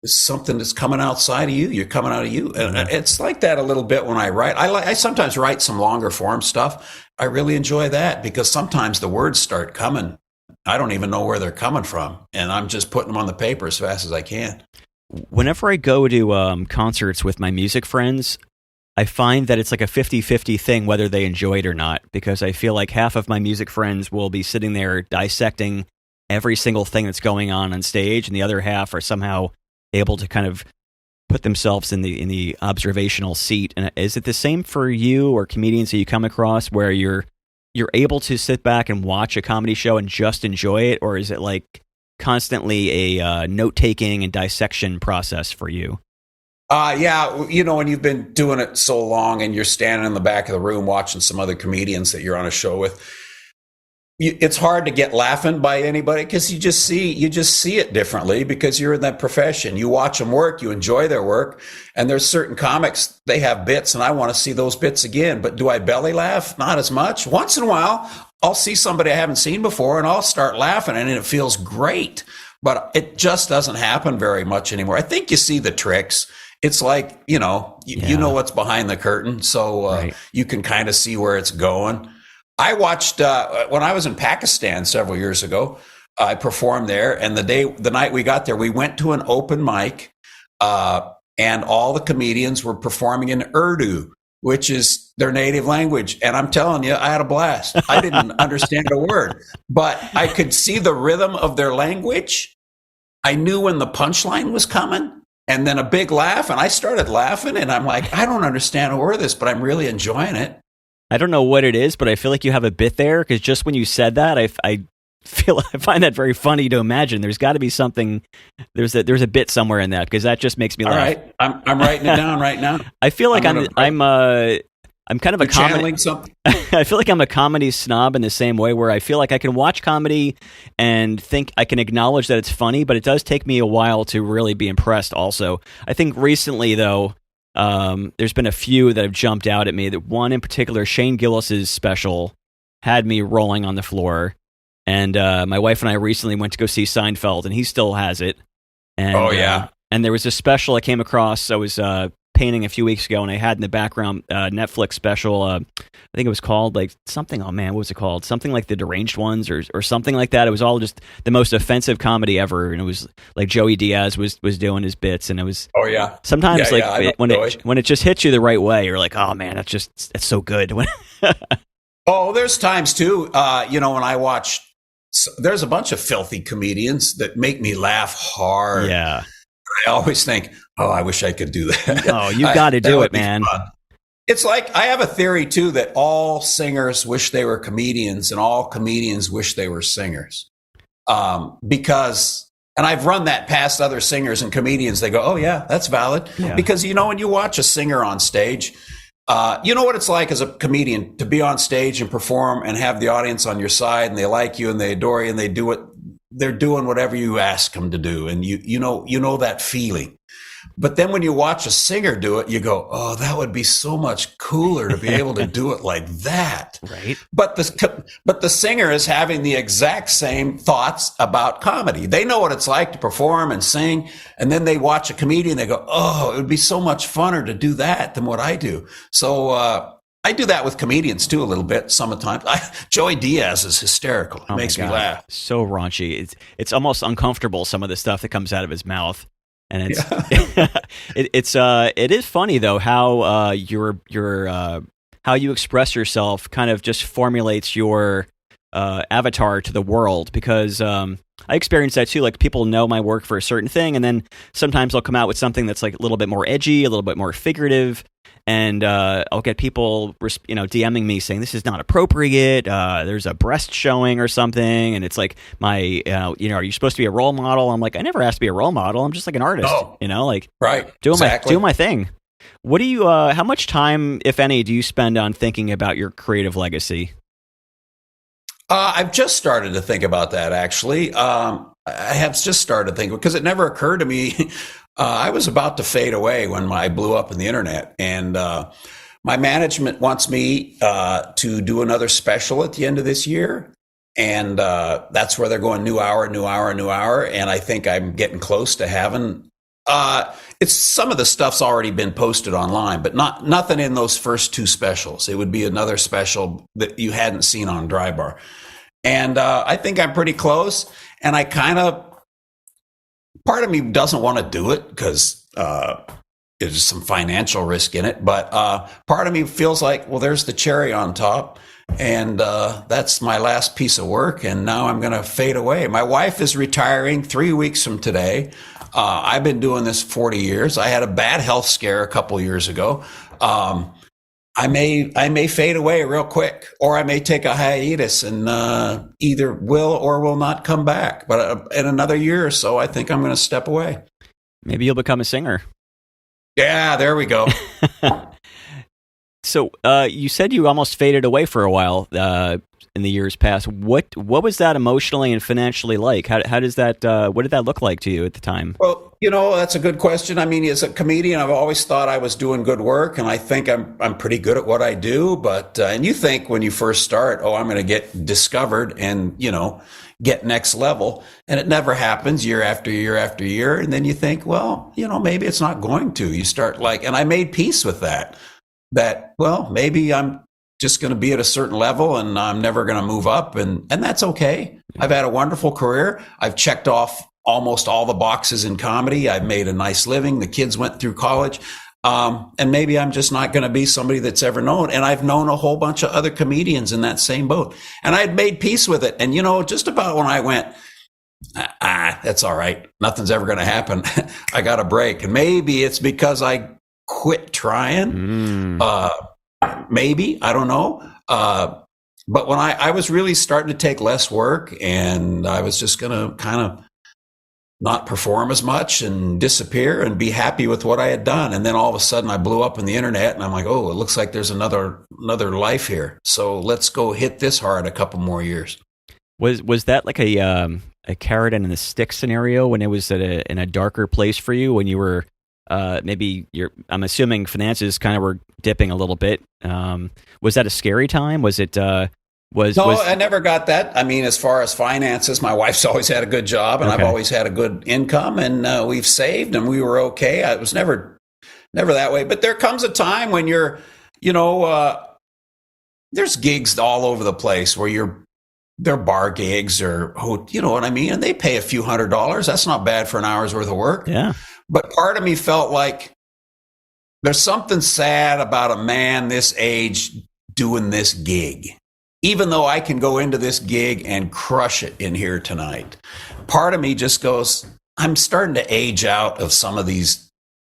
it's something that's coming outside of you. You're coming out of you, and it's like that a little bit when I write. I sometimes write some longer form stuff. I really enjoy that because sometimes the words start coming. I don't even know where they're coming from, and I'm just putting them on the paper as fast as I can. Whenever I go to concerts with my music friends, I find that it's like a 50-50 thing whether they enjoy it or not, because I feel like half of my music friends will be sitting there dissecting every single thing that's going on stage, and the other half are somehow able to kind of put themselves in the observational seat. And is it the same for you or comedians that you come across where you're able to sit back and watch a comedy show and just enjoy it, or is it like constantly a note-taking and dissection process for you? Yeah, when you've been doing it so long and you're standing in the back of the room watching some other comedians that you're on a show with, it's hard to get laughing by anybody because you just see it differently because you're in that profession. You watch them work, you enjoy their work, and there's certain comics, they have bits, and I want to see those bits again. But do I belly laugh? Not as much. Once in a while, I'll see somebody I haven't seen before and I'll start laughing and it feels great, but it just doesn't happen very much anymore. I think you see the tricks. It's like, you know what's behind the curtain. So you can kind of see where it's going. I watched, when I was in Pakistan several years ago, I performed there, and the night we got there, we went to an open mic, and all the comedians were performing in Urdu, which is their native language. And I'm telling you, I had a blast. I didn't understand a word, but I could see the rhythm of their language. I knew when the punchline was coming, and then a big laugh, and I started laughing, and I'm like, I don't understand a word of this, but I'm really enjoying it. I don't know what it is, but I feel like you have a bit there, because just when you said that, I find that very funny to imagine. There's got to be something. There's a bit somewhere in that, because that just makes me laugh. All right, I'm writing it down right now. I feel like I'm kind of a comedy. I feel like I'm a comedy snob in the same way, where I feel like I can watch comedy and think I can acknowledge that it's funny, but it does take me a while to really be impressed. Also, I think recently though, there's been a few that have jumped out at me. That one in particular, Shane Gillis's special, had me rolling on the floor. And my wife and I recently went to go see Seinfeld, and he still has it. And, and there was a special I came across. I was painting a few weeks ago, and I had in the background Netflix special. I think it was called like something. Oh man, what was it called? Something like The Deranged Ones, or something like that. It was all just the most offensive comedy ever, and it was like Joey Diaz was doing his bits, and it was. Oh yeah. Sometimes when it just hits you the right way, you're like, oh man, it's so good. Oh, there's times too. When I watch. There's a bunch of filthy comedians that make me laugh hard. Yeah. I always think, oh, I wish I could do that. Oh, you got to do it, man. Fun. It's like, I have a theory too, that all singers wish they were comedians and all comedians wish they were singers. Because, and I've run that past other singers and comedians. They go, oh yeah, that's valid. Yeah. Because, when you watch a singer on stage, you know what it's like as a comedian to be on stage and perform and have the audience on your side, and they like you and they adore you and they're doing whatever you ask them to do. And you know that feeling. But then when you watch a singer do it, you go, oh, that would be so much cooler to be able to do it like that. Right. But the singer is having the exact same thoughts about comedy. They know what it's like to perform and sing. And then they watch a comedian, they go, oh, it would be so much funner to do that than what I do. So, I do that with comedians too a little bit sometimes. Joey Diaz is hysterical. It makes me laugh. So raunchy. It's almost uncomfortable, some of the stuff that comes out of his mouth. And it's it is funny though how how you express yourself kind of just formulates your avatar to the world, because I experience that too. Like people know my work for a certain thing, and then sometimes I'll come out with something that's like a little bit more edgy, a little bit more figurative, and I'll get people, DMing me saying this is not appropriate. There's a breast showing or something, and it's like my, are you supposed to be a role model? I'm like, I never asked to be a role model. I'm just like an artist, right, doing my thing. What do you? How much time, if any, do you spend on thinking about your creative legacy? I've just started to think about that, actually. I have just started thinking because it never occurred to me. I was about to fade away when I blew up in the internet. And my management wants me to do another special at the end of this year. And that's where they're going new hour. And I think I'm getting close to having it's some of the stuff's already been posted online, but nothing in those first two specials. It would be another special that you hadn't seen on Dry Bar. And I think I'm pretty close. And I part of me doesn't want to do it because there's some financial risk in it. But part of me feels like, well, there's the cherry on top. And that's my last piece of work. And now I'm going to fade away. My wife is retiring 3 weeks from today. I've been doing this 40 years. I had a bad health scare a couple years ago. I may fade away real quick, or I may take a hiatus and either will or will not come back. But in another year or so, I think I'm going to step away. Maybe you'll become a singer. Yeah, there we go. So you said you almost faded away for a while in the years past. What was that emotionally and financially like? How does that? What did that look like to you at the time? Well, that's a good question. I mean, as a comedian, I've always thought I was doing good work, and I think I'm pretty good at what I do. But and you think when you first start, I'm going to get discovered and get next level, and it never happens year after year after year. And then you think, well, maybe it's not going to. You start and I made peace with that. Well, maybe I'm just going to be at a certain level and I'm never going to move up. And that's okay. I've had a wonderful career. I've checked off almost all the boxes in comedy. I've made a nice living. The kids went through college. And maybe I'm just not going to be somebody that's ever known. And I've known a whole bunch of other comedians in that same boat. And I had made peace with it. And, just about when I went, that's all right. Nothing's ever going to happen. I got a break. And maybe it's because I quit trying. Maybe, I don't know. But when I was really starting to take less work and I was just going to kind of not perform as much and disappear and be happy with what I had done. And then all of a sudden I blew up in the internet and I'm like, it looks like there's another life here. So let's go hit this hard a couple more years. Was that like a carrot and a stick scenario when it was in a darker place for you, when you were I'm assuming finances kind of were dipping a little bit. Was that a scary time? Was it, I never got that. I mean, as far as finances, my wife's always had a good job and I've always had a good income and we've saved and we were okay. I was never that way, but there comes a time when you're, there's gigs all over the place where they're bar gigs or, you know what I mean? And they pay a few $100s. That's not bad for an hour's worth of work. Yeah. But part of me felt like there's something sad about a man this age doing this gig, even though I can go into this gig and crush it in here tonight. Part of me just goes, I'm starting to age out of some of these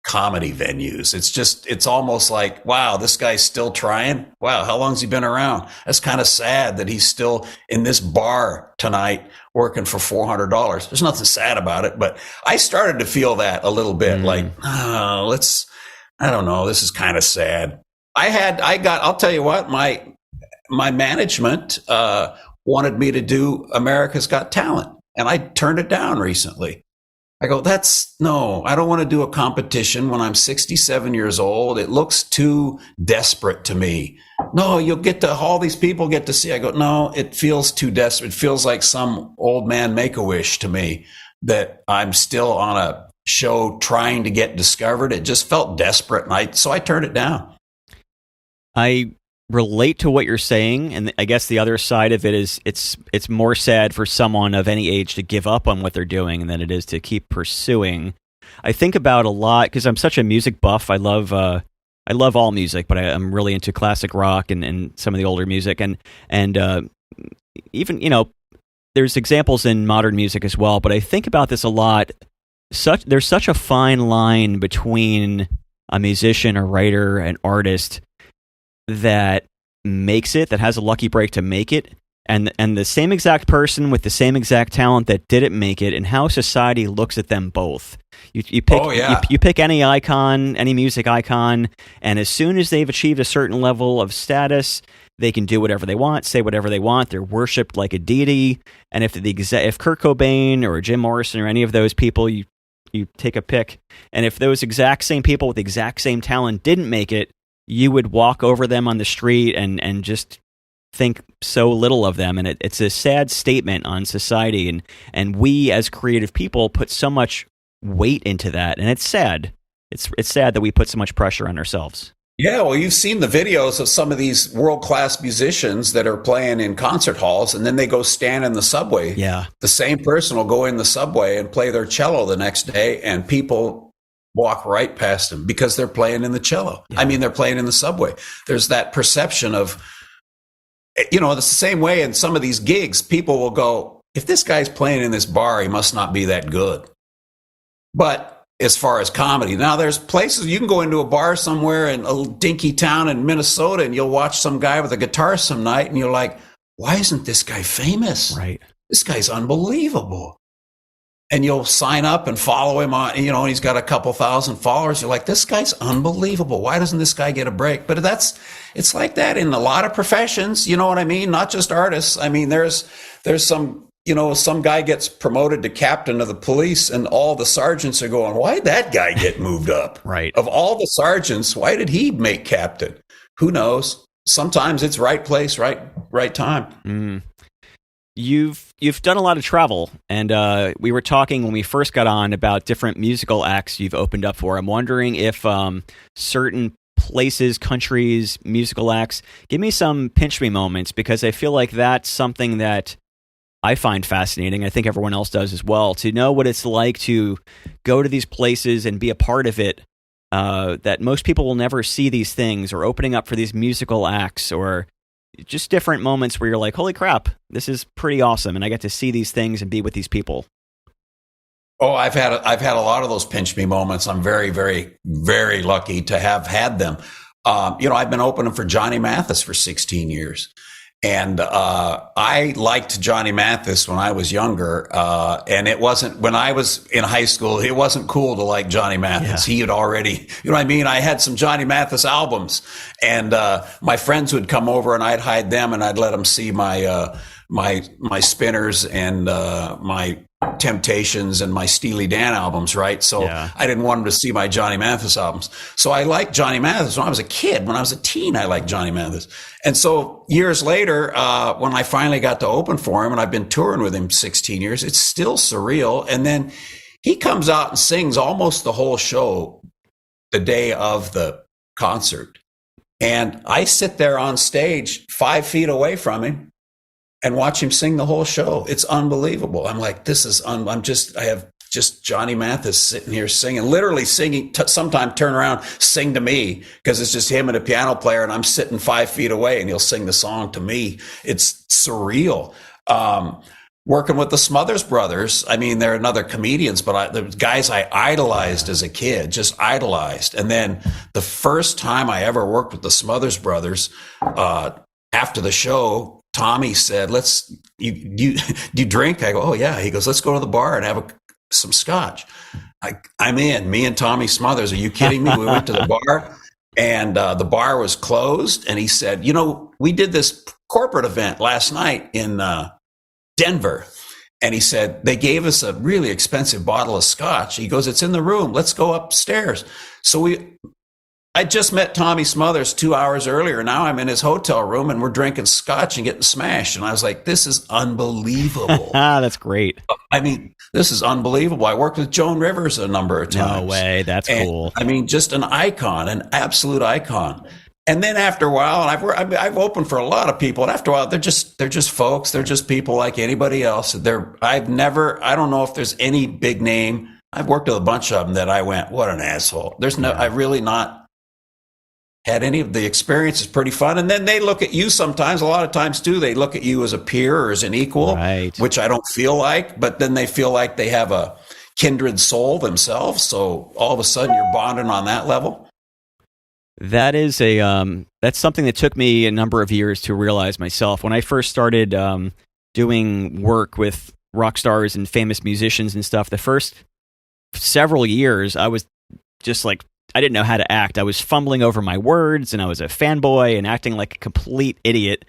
comedy venues. It's almost like, wow, this guy's still trying. Wow, how long's he been around? That's kind of sad that he's still in this bar tonight working for $400. There's nothing sad about it, but I started to feel that a little bit like, I don't know, this is kind of sad. I'll tell you what, my management wanted me to do America's Got Talent, and I turned it down recently. I go, I don't want to do a competition when I'm 67 years old. It looks too desperate to me. No, all these people get to see. I go, no, it feels too desperate. It feels like some old man Make-A-Wish to me that I'm still on a show trying to get discovered. It just felt desperate. So I turned it down. I relate to what you're saying, and I guess the other side of it is it's more sad for someone of any age to give up on what they're doing than it is to keep pursuing. I think about a lot because I'm such a music buff. I love all music, but I'm really into classic rock and some of the older music and even there's examples in modern music as well, but I think about this a lot. There's such a fine line between a musician, a writer, an artist that makes it, that has a lucky break to make it, and the same exact person with the same exact talent that didn't make it, and how society looks at them both. You pick any icon, any music icon, and as soon as they've achieved a certain level of status, they can do whatever they want, say whatever they want. They're worshipped like a deity. And if Kurt Cobain or Jim Morrison or any of those people, you take a pick, and if those exact same people with the exact same talent didn't make it, you would walk over them on the street and just think so little of them. And it's a sad statement on society. And we as creative people put so much weight into that. And it's sad. It's sad that we put so much pressure on ourselves. Yeah, well, you've seen the videos of some of these world-class musicians that are playing in concert halls, and then they go stand in the subway. Yeah. The same person will go in the subway and play their cello the next day, and people walk right past them because they're playing in the cello. Yeah. I mean, they're playing in the subway. There's that perception of, it's the same way in some of these gigs. People will go, if this guy's playing in this bar, he must not be that good. But as far as comedy, now there's places you can go into a bar somewhere in a dinky town in Minnesota and you'll watch some guy with a guitar some night and you're like, why isn't this guy famous? Right. This guy's unbelievable. And you'll sign up and follow him on, and he's got a couple thousand followers. You're like, this guy's unbelievable. Why doesn't this guy get a break? But it's like that in a lot of professions. You know what I mean? Not just artists. I mean, there's some, some guy gets promoted to captain of the police and all the sergeants are going, why'd that guy get moved up? Right. Of all the sergeants, why did he make captain? Who knows? Sometimes it's right place, right time. Mm. You've done a lot of travel, and we were talking when we first got on about different musical acts you've opened up for. I'm wondering if certain places, countries, musical acts, give me some pinch me moments, because I feel like that's something that I find fascinating. I think everyone else does as well, to know what it's like to go to these places and be a part of it, that most people will never see these things, or opening up for these musical acts, or just different moments where you're like, holy crap, this is pretty awesome, and I get to see these things and be with these people. Oh, I've had a lot of those pinch me moments. I'm very, very, very lucky to have had them. I've been opening for Johnny Mathis for 16 years. And I liked Johnny Mathis when I was younger. And it wasn't, when I was in high school, it wasn't cool to like Johnny Mathis. Yeah. He had already, I had some Johnny Mathis albums. And my friends would come over and I'd hide them and I'd let them see my Spinners and my Temptations and my Steely Dan albums, right? So yeah. I didn't want them to see my Johnny Mathis albums. So I liked Johnny Mathis when I was a kid. When I was a teen, I liked Johnny Mathis. And so years later, when I finally got to open for him, and I've been touring with him 16 years, it's still surreal. And then he comes out and sings almost the whole show the day of the concert. And I sit there on stage 5 feet away from him and watch him sing the whole show. It's unbelievable. I'm like, I have just Johnny Mathis sitting here singing, literally singing, sometimes turn around, sing to me, because it's just him and a piano player, and I'm sitting 5 feet away and he'll sing the song to me. It's surreal. Working with the Smothers Brothers, I mean, they're another comedians, but the guys I idolized as a kid, just idolized. And then the first time I ever worked with the Smothers Brothers, after the show, Tommy said, do you drink? I go, oh yeah. He goes, let's go to the bar and have some scotch. I'm in. Me and Tommy Smothers. Are you kidding me? We went to the bar and the bar was closed. And he said, we did this corporate event last night in Denver. And he said, they gave us a really expensive bottle of scotch. He goes, it's in the room. Let's go upstairs. So I just met Tommy Smothers 2 hours earlier. Now I'm in his hotel room and we're drinking scotch and getting smashed. And I was like, this is unbelievable. That's great. I mean, this is unbelievable. I worked with Joan Rivers a number of times. No way. That's cool. I mean, just an icon, an absolute icon. And then after a while, and I've opened for a lot of people. And after a while, they're just folks. They're just people like anybody else. I don't know if there's any big name. I've worked with a bunch of them that I went, what an asshole. I really not. had any of the experience. Is pretty fun. And then they look at you sometimes, a lot of times too, they look at you as a peer or as an equal, right, which I don't feel like, but then they feel like they have a kindred soul themselves. So all of a sudden you're bonding on that level. That is that's something that took me a number of years to realize myself. When I first started doing work with rock stars and famous musicians and stuff, the first several years I was just like, I didn't know how to act. I was fumbling over my words, and I was a fanboy and acting like a complete idiot.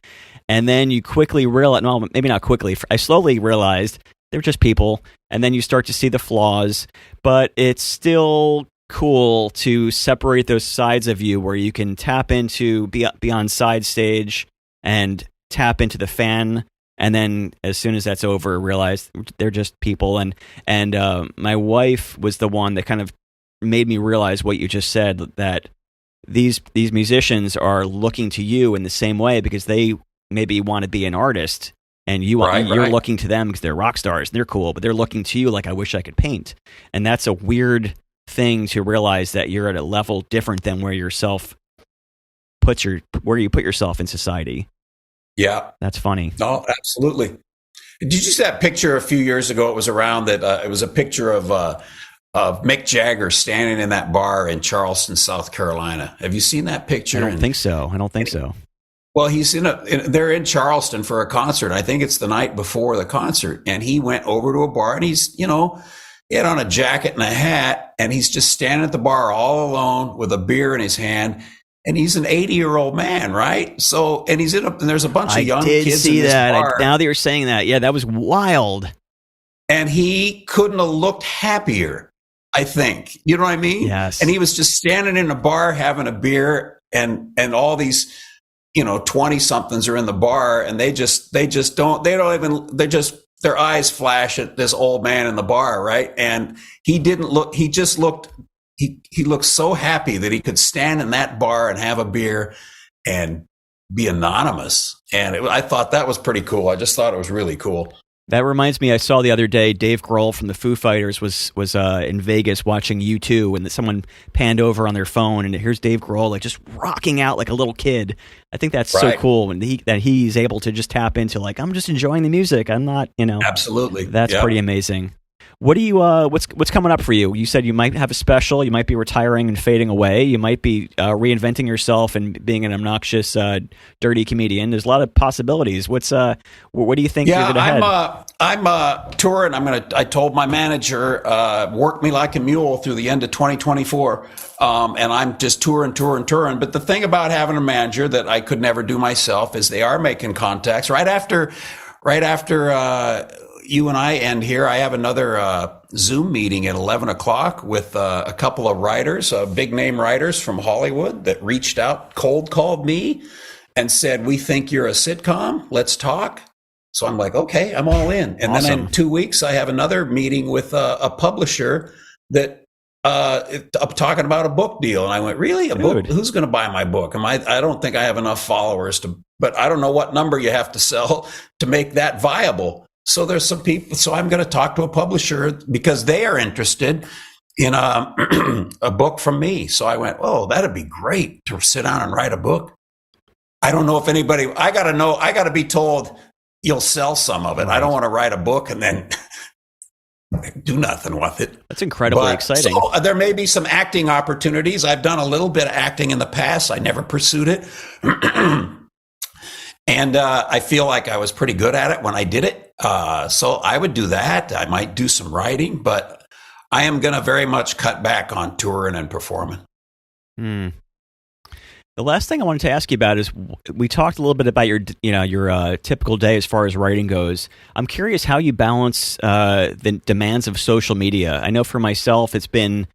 And then you quickly realize, well, maybe not quickly, I slowly realized they're just people. And then you start to see the flaws, but it's still cool to separate those sides of you where you can tap into, be on side stage and tap into the fan. And then as soon as that's over, realize they're just people. And my wife was the one that kind of made me realize what you just said, that these musicians are looking to you in the same way because they maybe want to be an artist, and you're looking to them because they're rock stars and they're cool, but they're looking to you like, I wish I could paint. And that's a weird thing to realize, that you're at a level different than where you put yourself in society. Yeah, that's funny. No, absolutely. Did you see that picture a few years ago? It was around that. It was a picture of Mick Jagger standing in that bar in Charleston, South Carolina. Have you seen that picture? I don't think so. Well, he's they're in Charleston for a concert. I think it's the night before the concert. And he went over to a bar, and he's, he had on a jacket and a hat, and he's just standing at the bar all alone with a beer in his hand. And he's an 80-year-old man, right? So, and and there's a bunch of young kids in this bar. I did see that. Now that you're saying that, yeah, that was wild. And he couldn't have looked happier, I think. You know what I mean? Yes. And he was just standing in a bar having a beer, and all these, 20-somethings are in the bar, and they just their eyes flash at this old man in the bar, right? And he looked so happy that he could stand in that bar and have a beer and be anonymous. And I thought that was pretty cool. I just thought it was really cool. That reminds me, I saw the other day, Dave Grohl from the Foo Fighters was in Vegas watching U2, and someone panned over on their phone, and here's Dave Grohl like just rocking out like a little kid. I think that's so cool, and that he's able to just tap into, like, I'm just enjoying the music. I'm not, Absolutely. That's pretty amazing. What do you what's coming up for you? You said you might have a special, you might be retiring and fading away, you might be reinventing yourself and being an obnoxious dirty comedian. There's a lot of possibilities. What do you think you're going to head? I'm touring. I told my manager, work me like a mule through the end of 2024. And I'm just touring. But the thing about having a manager that I could never do myself is they are making contacts right after you and I end here. I have another Zoom meeting at 11 o'clock with a couple of writers, big name writers from Hollywood that reached out, cold called me and said, we think you're a sitcom. Let's talk. So I'm like, okay, I'm all in. And awesome. Then in 2 weeks, I have another meeting with a publisher that I'm talking about a book deal. And I went, really? Book? Who's going to buy my book? I don't think I have enough followers but I don't know what number you have to sell to make that viable. So there's some people. So I'm going to talk to a publisher because they are interested in a book from me. So I went, oh, that'd be great to sit down and write a book. I don't know if anybody. I got to be told you'll sell some of it. Right. I don't want to write a book and then do nothing with it. That's incredibly exciting. So there may be some acting opportunities. I've done a little bit of acting in the past. I never pursued it. And I feel like I was pretty good at it when I did it. So I would do that. I might do some writing, but I am going to very much cut back on touring and performing. The last thing I wanted to ask you about is, we talked a little bit about your typical day as far as writing goes. I'm curious how you balance the demands of social media. I know for myself, it's been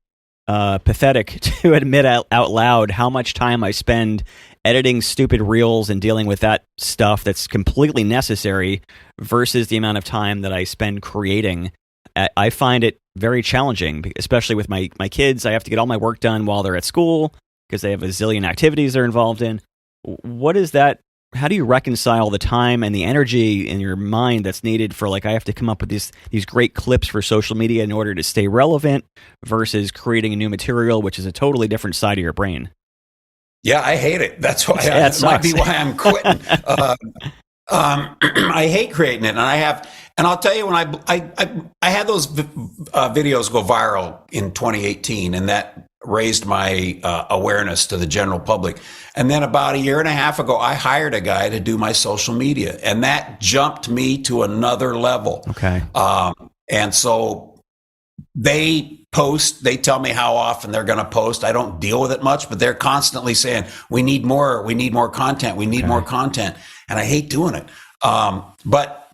pathetic to admit out loud how much time I spend editing stupid reels and dealing with that stuff that's completely necessary versus the amount of time that I spend creating. I find it very challenging, especially with my kids. I have to get all my work done while they're at school because they have a zillion activities they're involved in. What is that? How do you reconcile the time and the energy in your mind that's needed for, like, I have to come up with these great clips for social media in order to stay relevant versus creating a new material, which is a totally different side of your brain? Yeah, I hate it. That's why Yeah, it it might be sucks. why I'm quitting. I hate creating it, and I'll tell you when I had those videos go viral in 2018, and that raised my awareness to the general public. And then about a year and a half ago, I hired a guy to do my social media, and that jumped me to another level. Okay. And so they post, they tell me how often they're going to post. I don't deal with it much, but they're constantly saying, we need more content, we need more content. And I hate doing it. But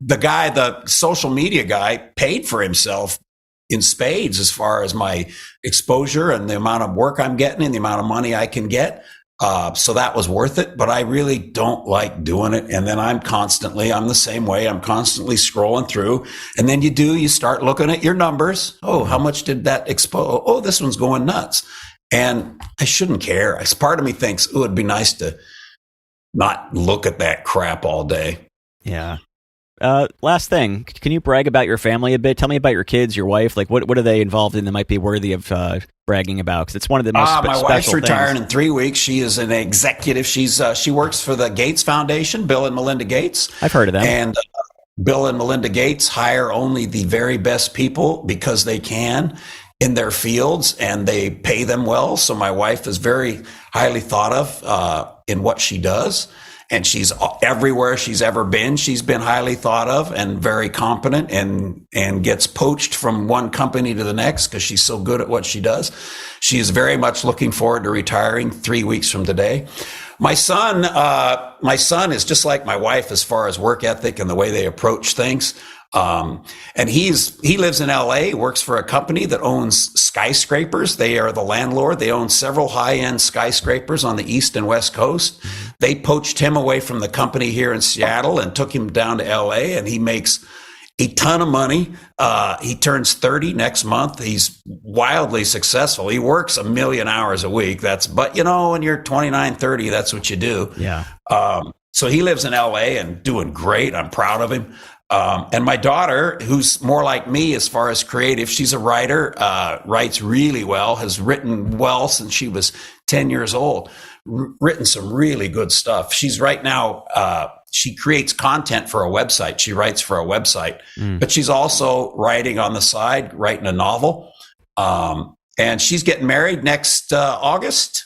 the social media guy paid for himself in spades as far as my exposure and the amount of work I'm getting and the amount of money I can get. So that was worth it, but I really don't like doing it. And then I'm the same way. I'm constantly scrolling through. And then you start looking at your numbers. Oh, how much did that expose? Oh, this one's going nuts. And I shouldn't care. Part of me thinks, oh, it'd be nice to not look at that crap all day. Yeah. Last thing, can you brag about your family a bit? Tell me about your kids, your wife. Like, what are they involved in that might be worthy of bragging about? Because it's one of the most my special wife's retiring things. in 3 weeks. She is an executive. She works for the Gates Foundation, Bill and Melinda Gates. I've heard of them. And Bill and Melinda Gates hire only the very best people because they can in their fields, and they pay them well. So my wife is very highly thought of in what she does. And she's everywhere she's ever been. She's been highly thought of and very competent, and gets poached from one company to the next because she's so good at what she does. She is very much looking forward to retiring 3 weeks from today. My son is just like my wife as far as work ethic and the way they approach things. And he lives in LA, works for a company that owns skyscrapers. They are the landlord. They own several high-end skyscrapers on the East and West Coast. They poached him away from the company here in Seattle and took him down to LA, and he makes a ton of money. He turns 30 next month. He's wildly successful. He works 1 million hours a week. But when you're 29, 30, that's what you do. Yeah. So he lives in LA and doing great. I'm proud of him. And my daughter, who's more like me as far as creative, she's a writer, writes really well, has written well since she was 10 years old, written some really good stuff. She's right now, she creates content for a website. She writes for a website, but she's also writing on the side, writing a novel. And she's getting married next August.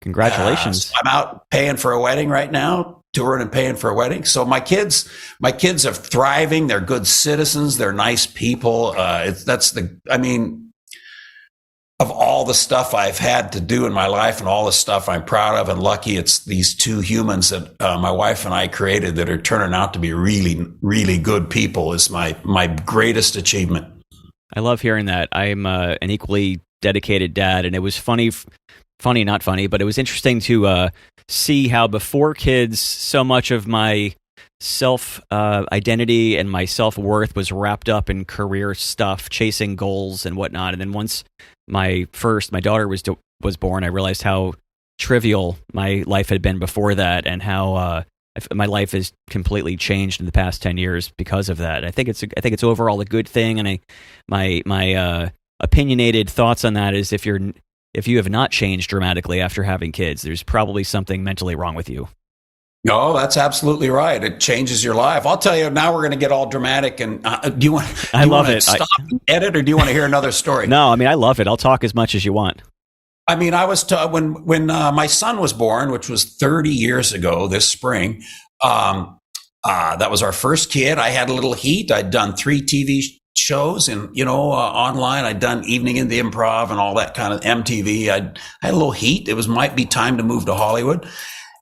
Congratulations. So I'm out paying for a wedding right now. Touring and paying for a wedding. So my kids are thriving. They're good citizens. They're nice people. Of all the stuff I've had to do in my life and all the stuff I'm proud of and lucky, it's these two humans that my wife and I created that are turning out to be really, really good people is my greatest achievement. I love hearing that. I'm an equally dedicated dad, and it was funny, not funny, but it was interesting to see how before kids, so much of my self identity and my self-worth was wrapped up in career stuff, chasing goals and whatnot. And then once my daughter was born, I realized how trivial my life had been before that, and how my life has completely changed in the past 10 years because of that. I think it's overall a good thing, and my opinionated thoughts on that is if you have not changed dramatically after having kids, there's probably something mentally wrong with you. No, that's absolutely right. It changes your life. I'll tell you, now we're going to get all dramatic. And do you want to stop and edit, or do you want to hear another story? No, I love it. I'll talk as much as you want. I was when my son was born, which was 30 years ago this spring. That was our first kid. I had a little heat. I'd done 3 TV shows and, online. I'd done Evening in the Improv and all that kind of MTV. I had a little heat. It might be time to move to Hollywood.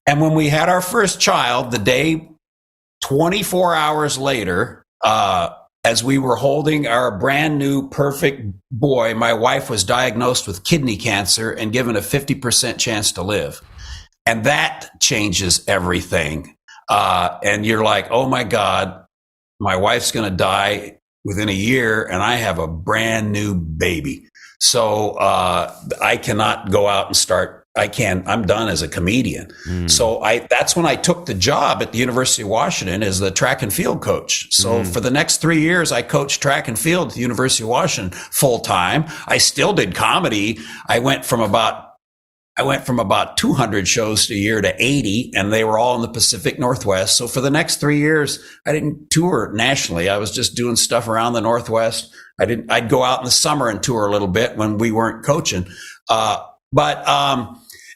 And when we had our first child, the day 24 hours later, as we were holding our brand new perfect boy, my wife was diagnosed with kidney cancer and given a 50% chance to live. And that changes everything. And you're like, oh my God, my wife's going to die within a year, and I have a brand new baby. So I cannot go out and start. I'm done as a comedian. So that's when I took the job at the University of Washington as the track and field coach. So for the next 3 years, I coached track and field at the University of Washington full time. I still did comedy. I went from about I went from about 200 shows a year to 80, and they were all in the Pacific Northwest. So for the next 3 years, I didn't tour nationally. I was just doing stuff around the Northwest. I'd go out in the summer and tour a little bit when we weren't coaching.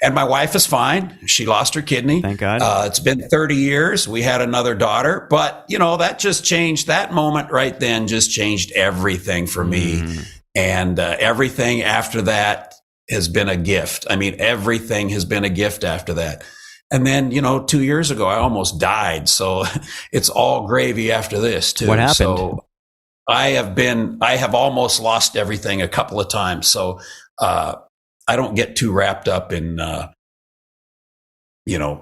And my wife is fine. She lost her kidney. Thank God. It's been 30 years. We had another daughter, but that just changed. That moment right then just changed everything for me. And everything after that has been a gift. I mean, everything has been a gift after that. And then, 2 years ago, I almost died. So it's all gravy after this too. What happened? So I have almost lost everything a couple of times. So, I don't get too wrapped up in,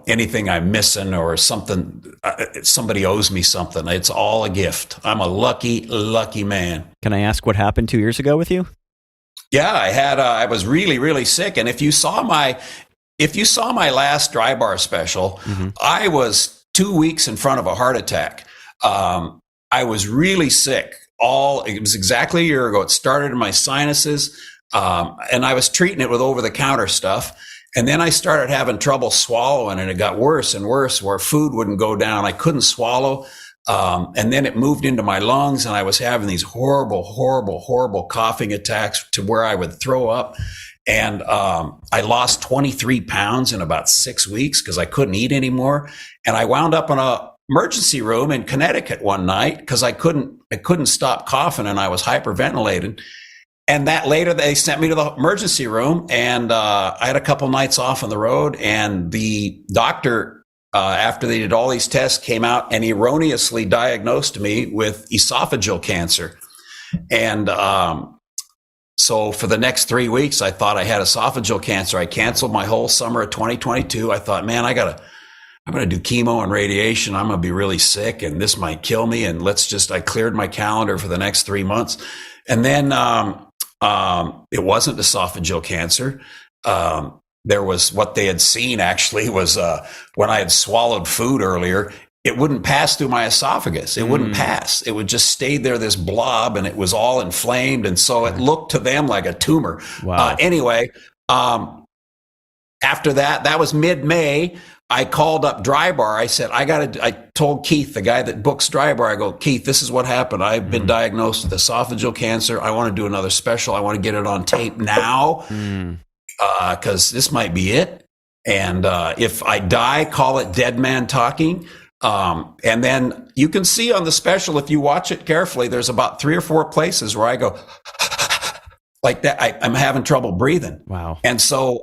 anything I'm missing or something. Somebody owes me something. It's all a gift. I'm a lucky, lucky man. Can I ask what happened 2 years ago with you? Yeah, I was really, really sick. And if you saw my last Dry Bar special, I was 2 weeks in front of a heart attack. I was really sick. It was exactly a year ago. It started in my sinuses. And I was treating it with over-the-counter stuff. And then I started having trouble swallowing, and it got worse and worse, where food wouldn't go down. I couldn't swallow. And then it moved into my lungs, and I was having these horrible, horrible, horrible coughing attacks to where I would throw up. And I lost 23 pounds in about 6 weeks because I couldn't eat anymore. And I wound up in a emergency room in Connecticut one night because I couldn't stop coughing, and I was hyperventilating. And that later they sent me to the emergency room, and I had a couple nights off on the road, and the doctor, after they did all these tests, came out and erroneously diagnosed me with esophageal cancer. And so for the next 3 weeks, I thought I had esophageal cancer. I canceled my whole summer of 2022. I thought, man, I'm going to do chemo and radiation. I'm going to be really sick, and this might kill me. And I cleared my calendar for the next 3 months. And then it wasn't esophageal cancer. There was what they had seen actually was when I had swallowed food earlier, it wouldn't pass through my esophagus. It wouldn't pass. It would just stay there, this blob, and it was all inflamed. And so it looked to them like a tumor. Wow. Anyway, after that was mid-May. I called up Dry Bar. I said, I told Keith, the guy that books Dry Bar, I go, Keith, this is what happened. I've been diagnosed with esophageal cancer. I want to do another special. I want to get it on tape now because this might be it. And if I die, call it Dead Man Talking. And then you can see on the special, if you watch it carefully, there's about 3 or 4 places where I go like that. I'm having trouble breathing. Wow. And so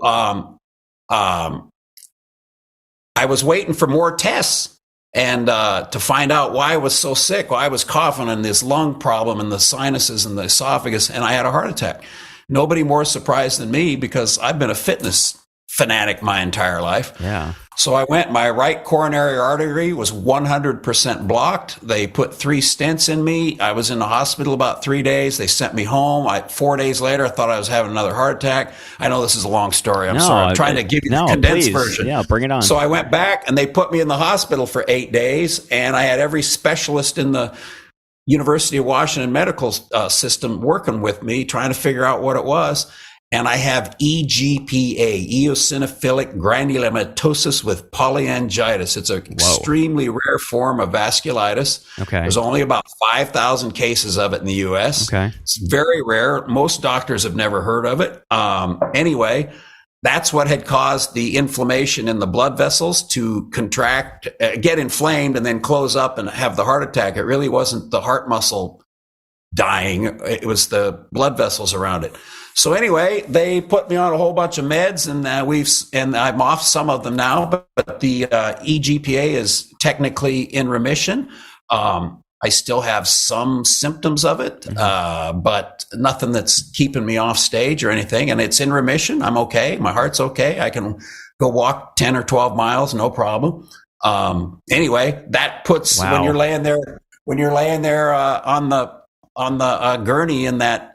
I was waiting for more tests and to find out why I was so sick. Well, I was coughing and this lung problem and the sinuses and the esophagus, and I had a heart attack. Nobody more surprised than me because I've been a fitness fanatic my entire life. Yeah. So I went, my right coronary artery was 100% blocked. They put 3 stents in me. I was in the hospital about 3 days. They sent me home. 4 days later, I thought I was having another heart attack. I know this is a long story. I'm sorry. I'm trying to give you the condensed version. Yeah, bring it on. So I went back and they put me in the hospital for 8 days, and I had every specialist in the University of Washington medical system working with me, trying to figure out what it was. And I have EGPA, eosinophilic granulomatosis with polyangiitis. It's an extremely rare form of vasculitis. Okay. There's only about 5,000 cases of it in the U.S. Okay. It's very rare. Most doctors have never heard of it. Anyway, that's what had caused the inflammation in the blood vessels to contract, get inflamed, and then close up and have the heart attack. It really wasn't the heart muscle dying. It was the blood vessels around it. So anyway, they put me on a whole bunch of meds, and I'm off some of them now, but the EGPA is technically in remission. I still have some symptoms of it, but nothing that's keeping me off stage or anything. And it's in remission. I'm okay. My heart's okay. I can go walk 10 or 12 miles, no problem. Anyway, that puts when you're laying there on the gurney in that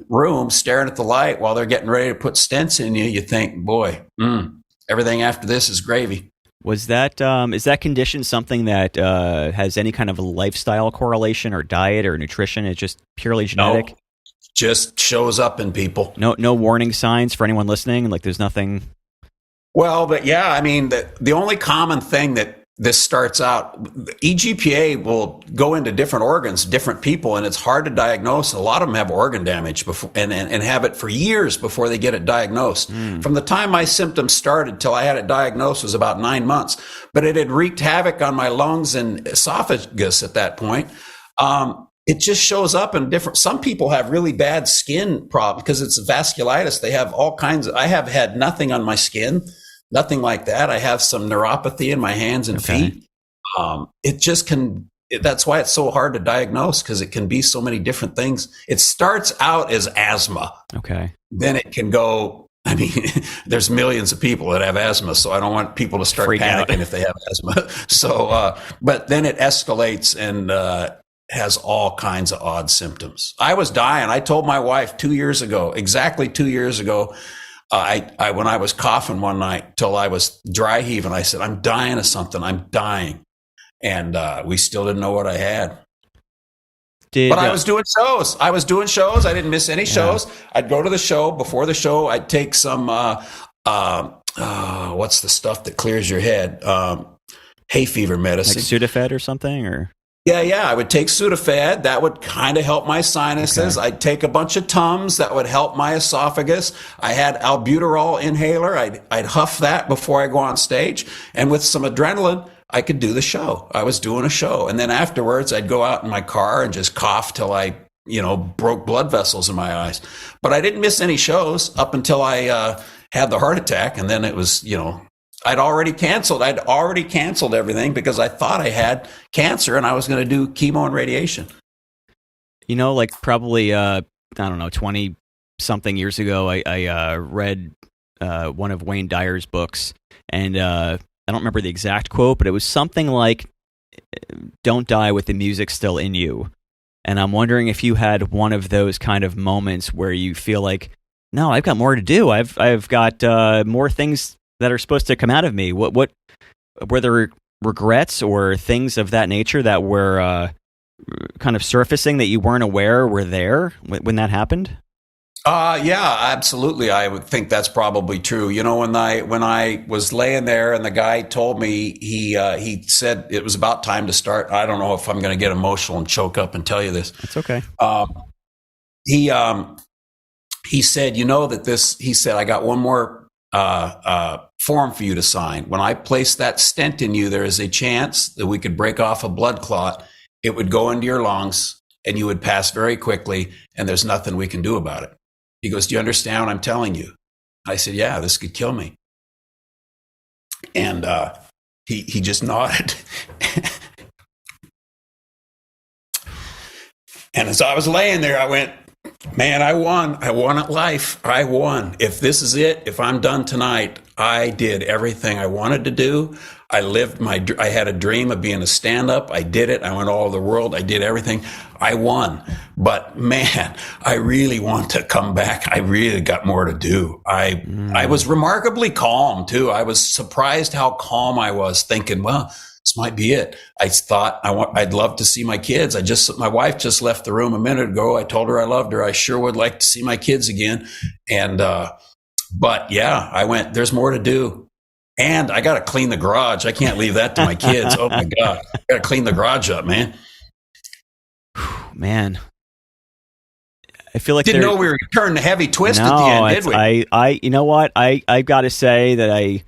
room, staring at the light while they're getting ready to put stents in you, you think, boy, everything after this is gravy. Was that is that condition something that has any kind of lifestyle correlation or diet or nutrition? It's just purely genetic? No, just shows up in people. No warning signs for anyone listening? Like there's nothing... Well, but yeah, I mean, the only common thing that this starts out, EGPA will go into different organs, different people, and it's hard to diagnose. A lot of them have organ damage before, and have it for years before they get it diagnosed. From the time my symptoms started till I had it diagnosed was about 9 months, but it had wreaked havoc on my lungs and esophagus at that point. It just shows up in different, some people have really bad skin problems because it's vasculitis. They have all kinds of, I have had nothing on my skin, nothing like that. I have some neuropathy in my hands and feet. It just that's why it's so hard to diagnose, because it can be so many different things. It starts out as asthma. Okay. Then it can go, I mean, there's millions of people that have asthma, so I don't want people to start panicking if they have asthma. So, but then it escalates and, has all kinds of odd symptoms. I was dying. I told my wife exactly 2 years ago, when I was coughing one night till I was dry heaving, I said, I'm dying of something. I'm dying. And we still didn't know what I had. But I was doing shows. I didn't miss any shows. I'd go to the show. Before the show, I'd take some, what's the stuff that clears your head? Hay fever medicine. Like Sudafed or something? Or Yeah. I would take Sudafed. That would kind of help my sinuses. Okay. I'd take a bunch of Tums. That would help my esophagus. I had albuterol inhaler. I'd huff that before I go on stage. And with some adrenaline, I could do the show. I was doing a show. And then afterwards, I'd go out in my car and just cough till I, broke blood vessels in my eyes. But I didn't miss any shows up until I had the heart attack. And then it was, I'd already canceled everything because I thought I had cancer and I was going to do chemo and radiation. Like probably, I don't know, 20 something years ago, I read one of Wayne Dyer's books, and I don't remember the exact quote, but it was something like, "Don't die with the music still in you." And I'm wondering if you had one of those kind of moments where you feel like, no, I've got more to do. I've got more things that are supposed to come out of me. What were there regrets or things of that nature that were kind of surfacing that you weren't aware were there when that happened? Yeah, absolutely. I would think that's probably true. When I was laying there and the guy told me, he said it was about time to start. I don't know if I'm going to get emotional and choke up and tell you this. It's okay. He said, he said, I got one more form for you to sign. When I place that stent in you, there is a chance that we could break off a blood clot. It would go into your lungs and you would pass very quickly, and there's nothing we can do about it. He goes, do you understand what I'm telling you? I said, yeah, this could kill me. And he just nodded. And as I was laying there, I went, man, I won. I won at life. I won. If this is it, if I'm done tonight, I did everything I wanted to do. I had a dream of being a stand-up. I did it. I went all over the world. I did everything. I won. But man, I really want to come back. I really got more to do. I was remarkably calm too. I was surprised how calm I was, thinking, well, this might be it. I thought I'd love to see my kids. My wife just left the room a minute ago. I told her I loved her. I sure would like to see my kids again. And, but yeah, I went, there's more to do. And I got to clean the garage. I can't leave that to my kids. Oh my God. I got to clean the garage up, man. Man. I feel like didn't know we were turning a heavy twist at the end, did we? You know what? I've got to say that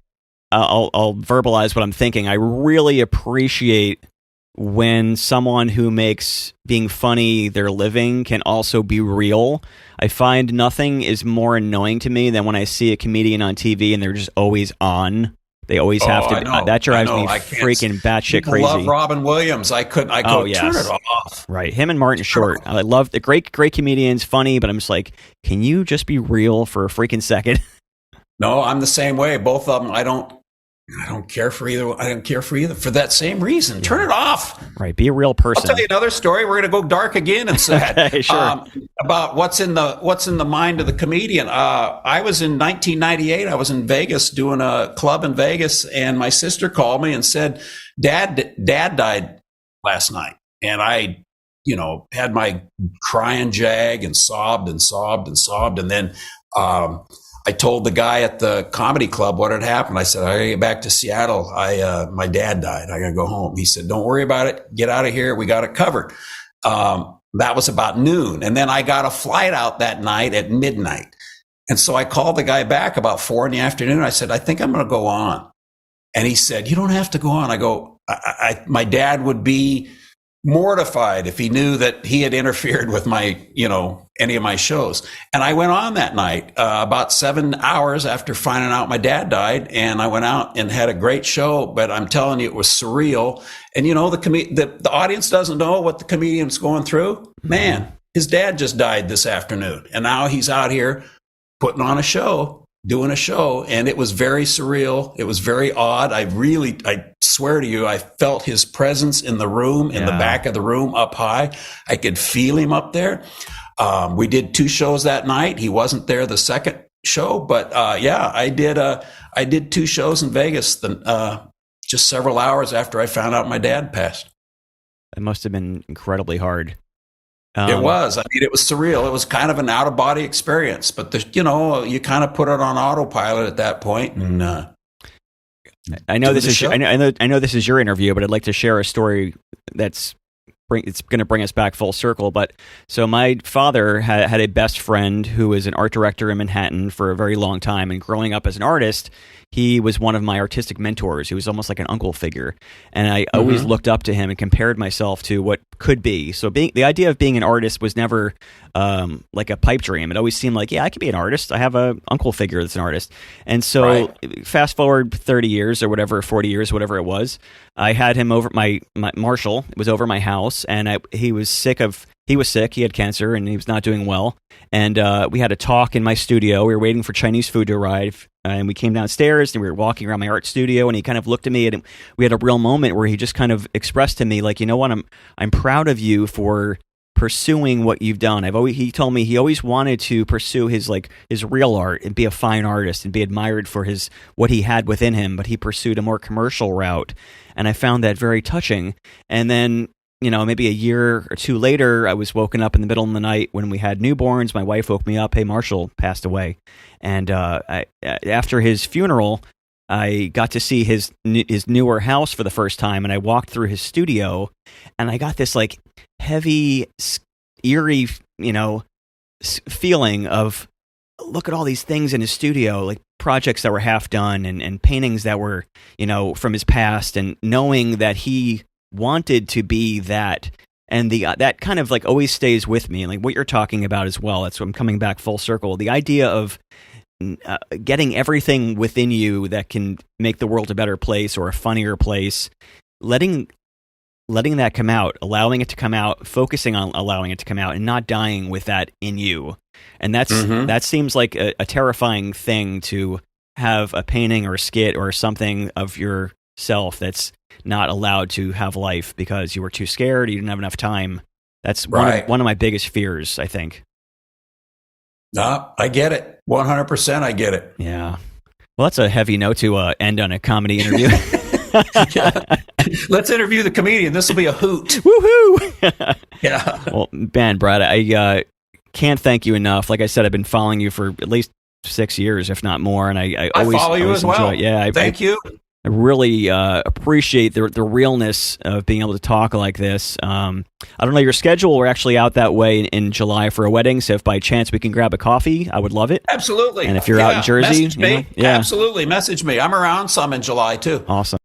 I'll verbalize what I'm thinking. I really appreciate when someone who makes being funny their living can also be real. I find nothing is more annoying to me than when I see a comedian on TV and they're just always on. They always have to. That drives me freaking batshit crazy. I love Robin Williams. I couldn't turn it off. Right. Him and Martin Short. I love the great comedians, funny, but I'm just like, can you just be real for a freaking second? No, I'm the same way. Both of them, I don't care for either. I don't care for either for that same reason. Yeah. Turn it off. Right. Be a real person. I'll tell you another story. We're going to go dark again and sad. Okay, sure. About what's in the mind of the comedian. I was in 1998. I was in Vegas doing a club in Vegas, and my sister called me and said, Dad died last night. And I, had my crying jag and sobbed and sobbed and sobbed. And then, I told the guy at the comedy club what had happened. I said, I gotta get back to Seattle. My dad died. I gotta go home. He said, don't worry about it. Get out of here. We got it covered. That was about noon. And then I got a flight out that night at midnight. And so I called the guy back about 4 PM. I said, I think I'm going to go on. And he said, you don't have to go on. I go, my dad would be mortified if he knew that he had interfered with any of my shows. And I went on that night, about 7 hours after finding out my dad died. And I went out and had a great show, but I'm telling you, it was surreal. And the audience doesn't know what the comedian's going through. Man, his dad just died this afternoon. And now he's out here putting on a show, doing a show. And it was very surreal. It was very odd. I swear to you, I felt his presence in the room, in the back of the room up high. I could feel him up there. We did 2 shows that night. He wasn't there the second show, but I did 2 shows in Vegas just several hours after I found out my dad passed. It must have been incredibly hard. It was. I mean, it was surreal. It was kind of an out of body experience, but you kind of put it on autopilot at that point. And I know this is I know this is your interview, but I'd like to share a story it's going to bring us back full circle. But so my father had a best friend who was an art director in Manhattan for a very long time, and growing up as an artist, he was one of my artistic mentors. He was almost like an uncle figure. And I always looked up to him and compared myself to what could be. So the idea of being an artist was never like a pipe dream. It always seemed like, I could be an artist. I have an uncle figure that's an artist. And so fast forward 30 years or whatever, 40 years, whatever it was, I had him over, my Marshall was over my house, and he was sick. He had cancer, and he was not doing well. And we had a talk in my studio. We were waiting for Chinese food to arrive, and we came downstairs, and we were walking around my art studio, and he kind of looked at me, and we had a real moment where he just kind of expressed to me, like, you know what, I'm proud of you for pursuing what you've done. He told me he always wanted to pursue his real art and be a fine artist and be admired for what he had within him, but he pursued a more commercial route, and I found that very touching. And then, maybe a year or 2 later, I was woken up in the middle of the night when we had newborns. My wife woke me up. Hey, Marshall passed away. And after his funeral, I got to see his newer house for the first time. And I walked through his studio, and I got this like heavy, eerie, feeling of, look at all these things in his studio, like projects that were half done and paintings that were, from his past, and knowing that he wanted to be that, and that kind of like always stays with me, and like what you're talking about as well. That's what I'm coming back full circle. The idea of getting everything within you that can make the world a better place or a funnier place, letting that come out, allowing it to come out, focusing on allowing it to come out, and not dying with that in you. And that seems like a terrifying thing, to have a painting or a skit or something of yourself that's not allowed to have life because you were too scared, you didn't have enough time. That's one of my biggest fears, I think. No, I get it. 100% I get it. Yeah. Well, that's a heavy note to end on a comedy interview. Let's interview the comedian. This will be a hoot. Woohoo! Yeah. Well, man, Brad, I can't thank you enough. Like I said, I've been following you for at least 6 years, if not more, and I always follow you as well. Yeah, thank you. I really appreciate the realness of being able to talk like this. I don't know your schedule. We're actually out that way in July for a wedding, so if by chance we can grab a coffee, I would love it. Absolutely. And if you're out in Jersey, message me. Absolutely, message me. I'm around some in July too. Awesome.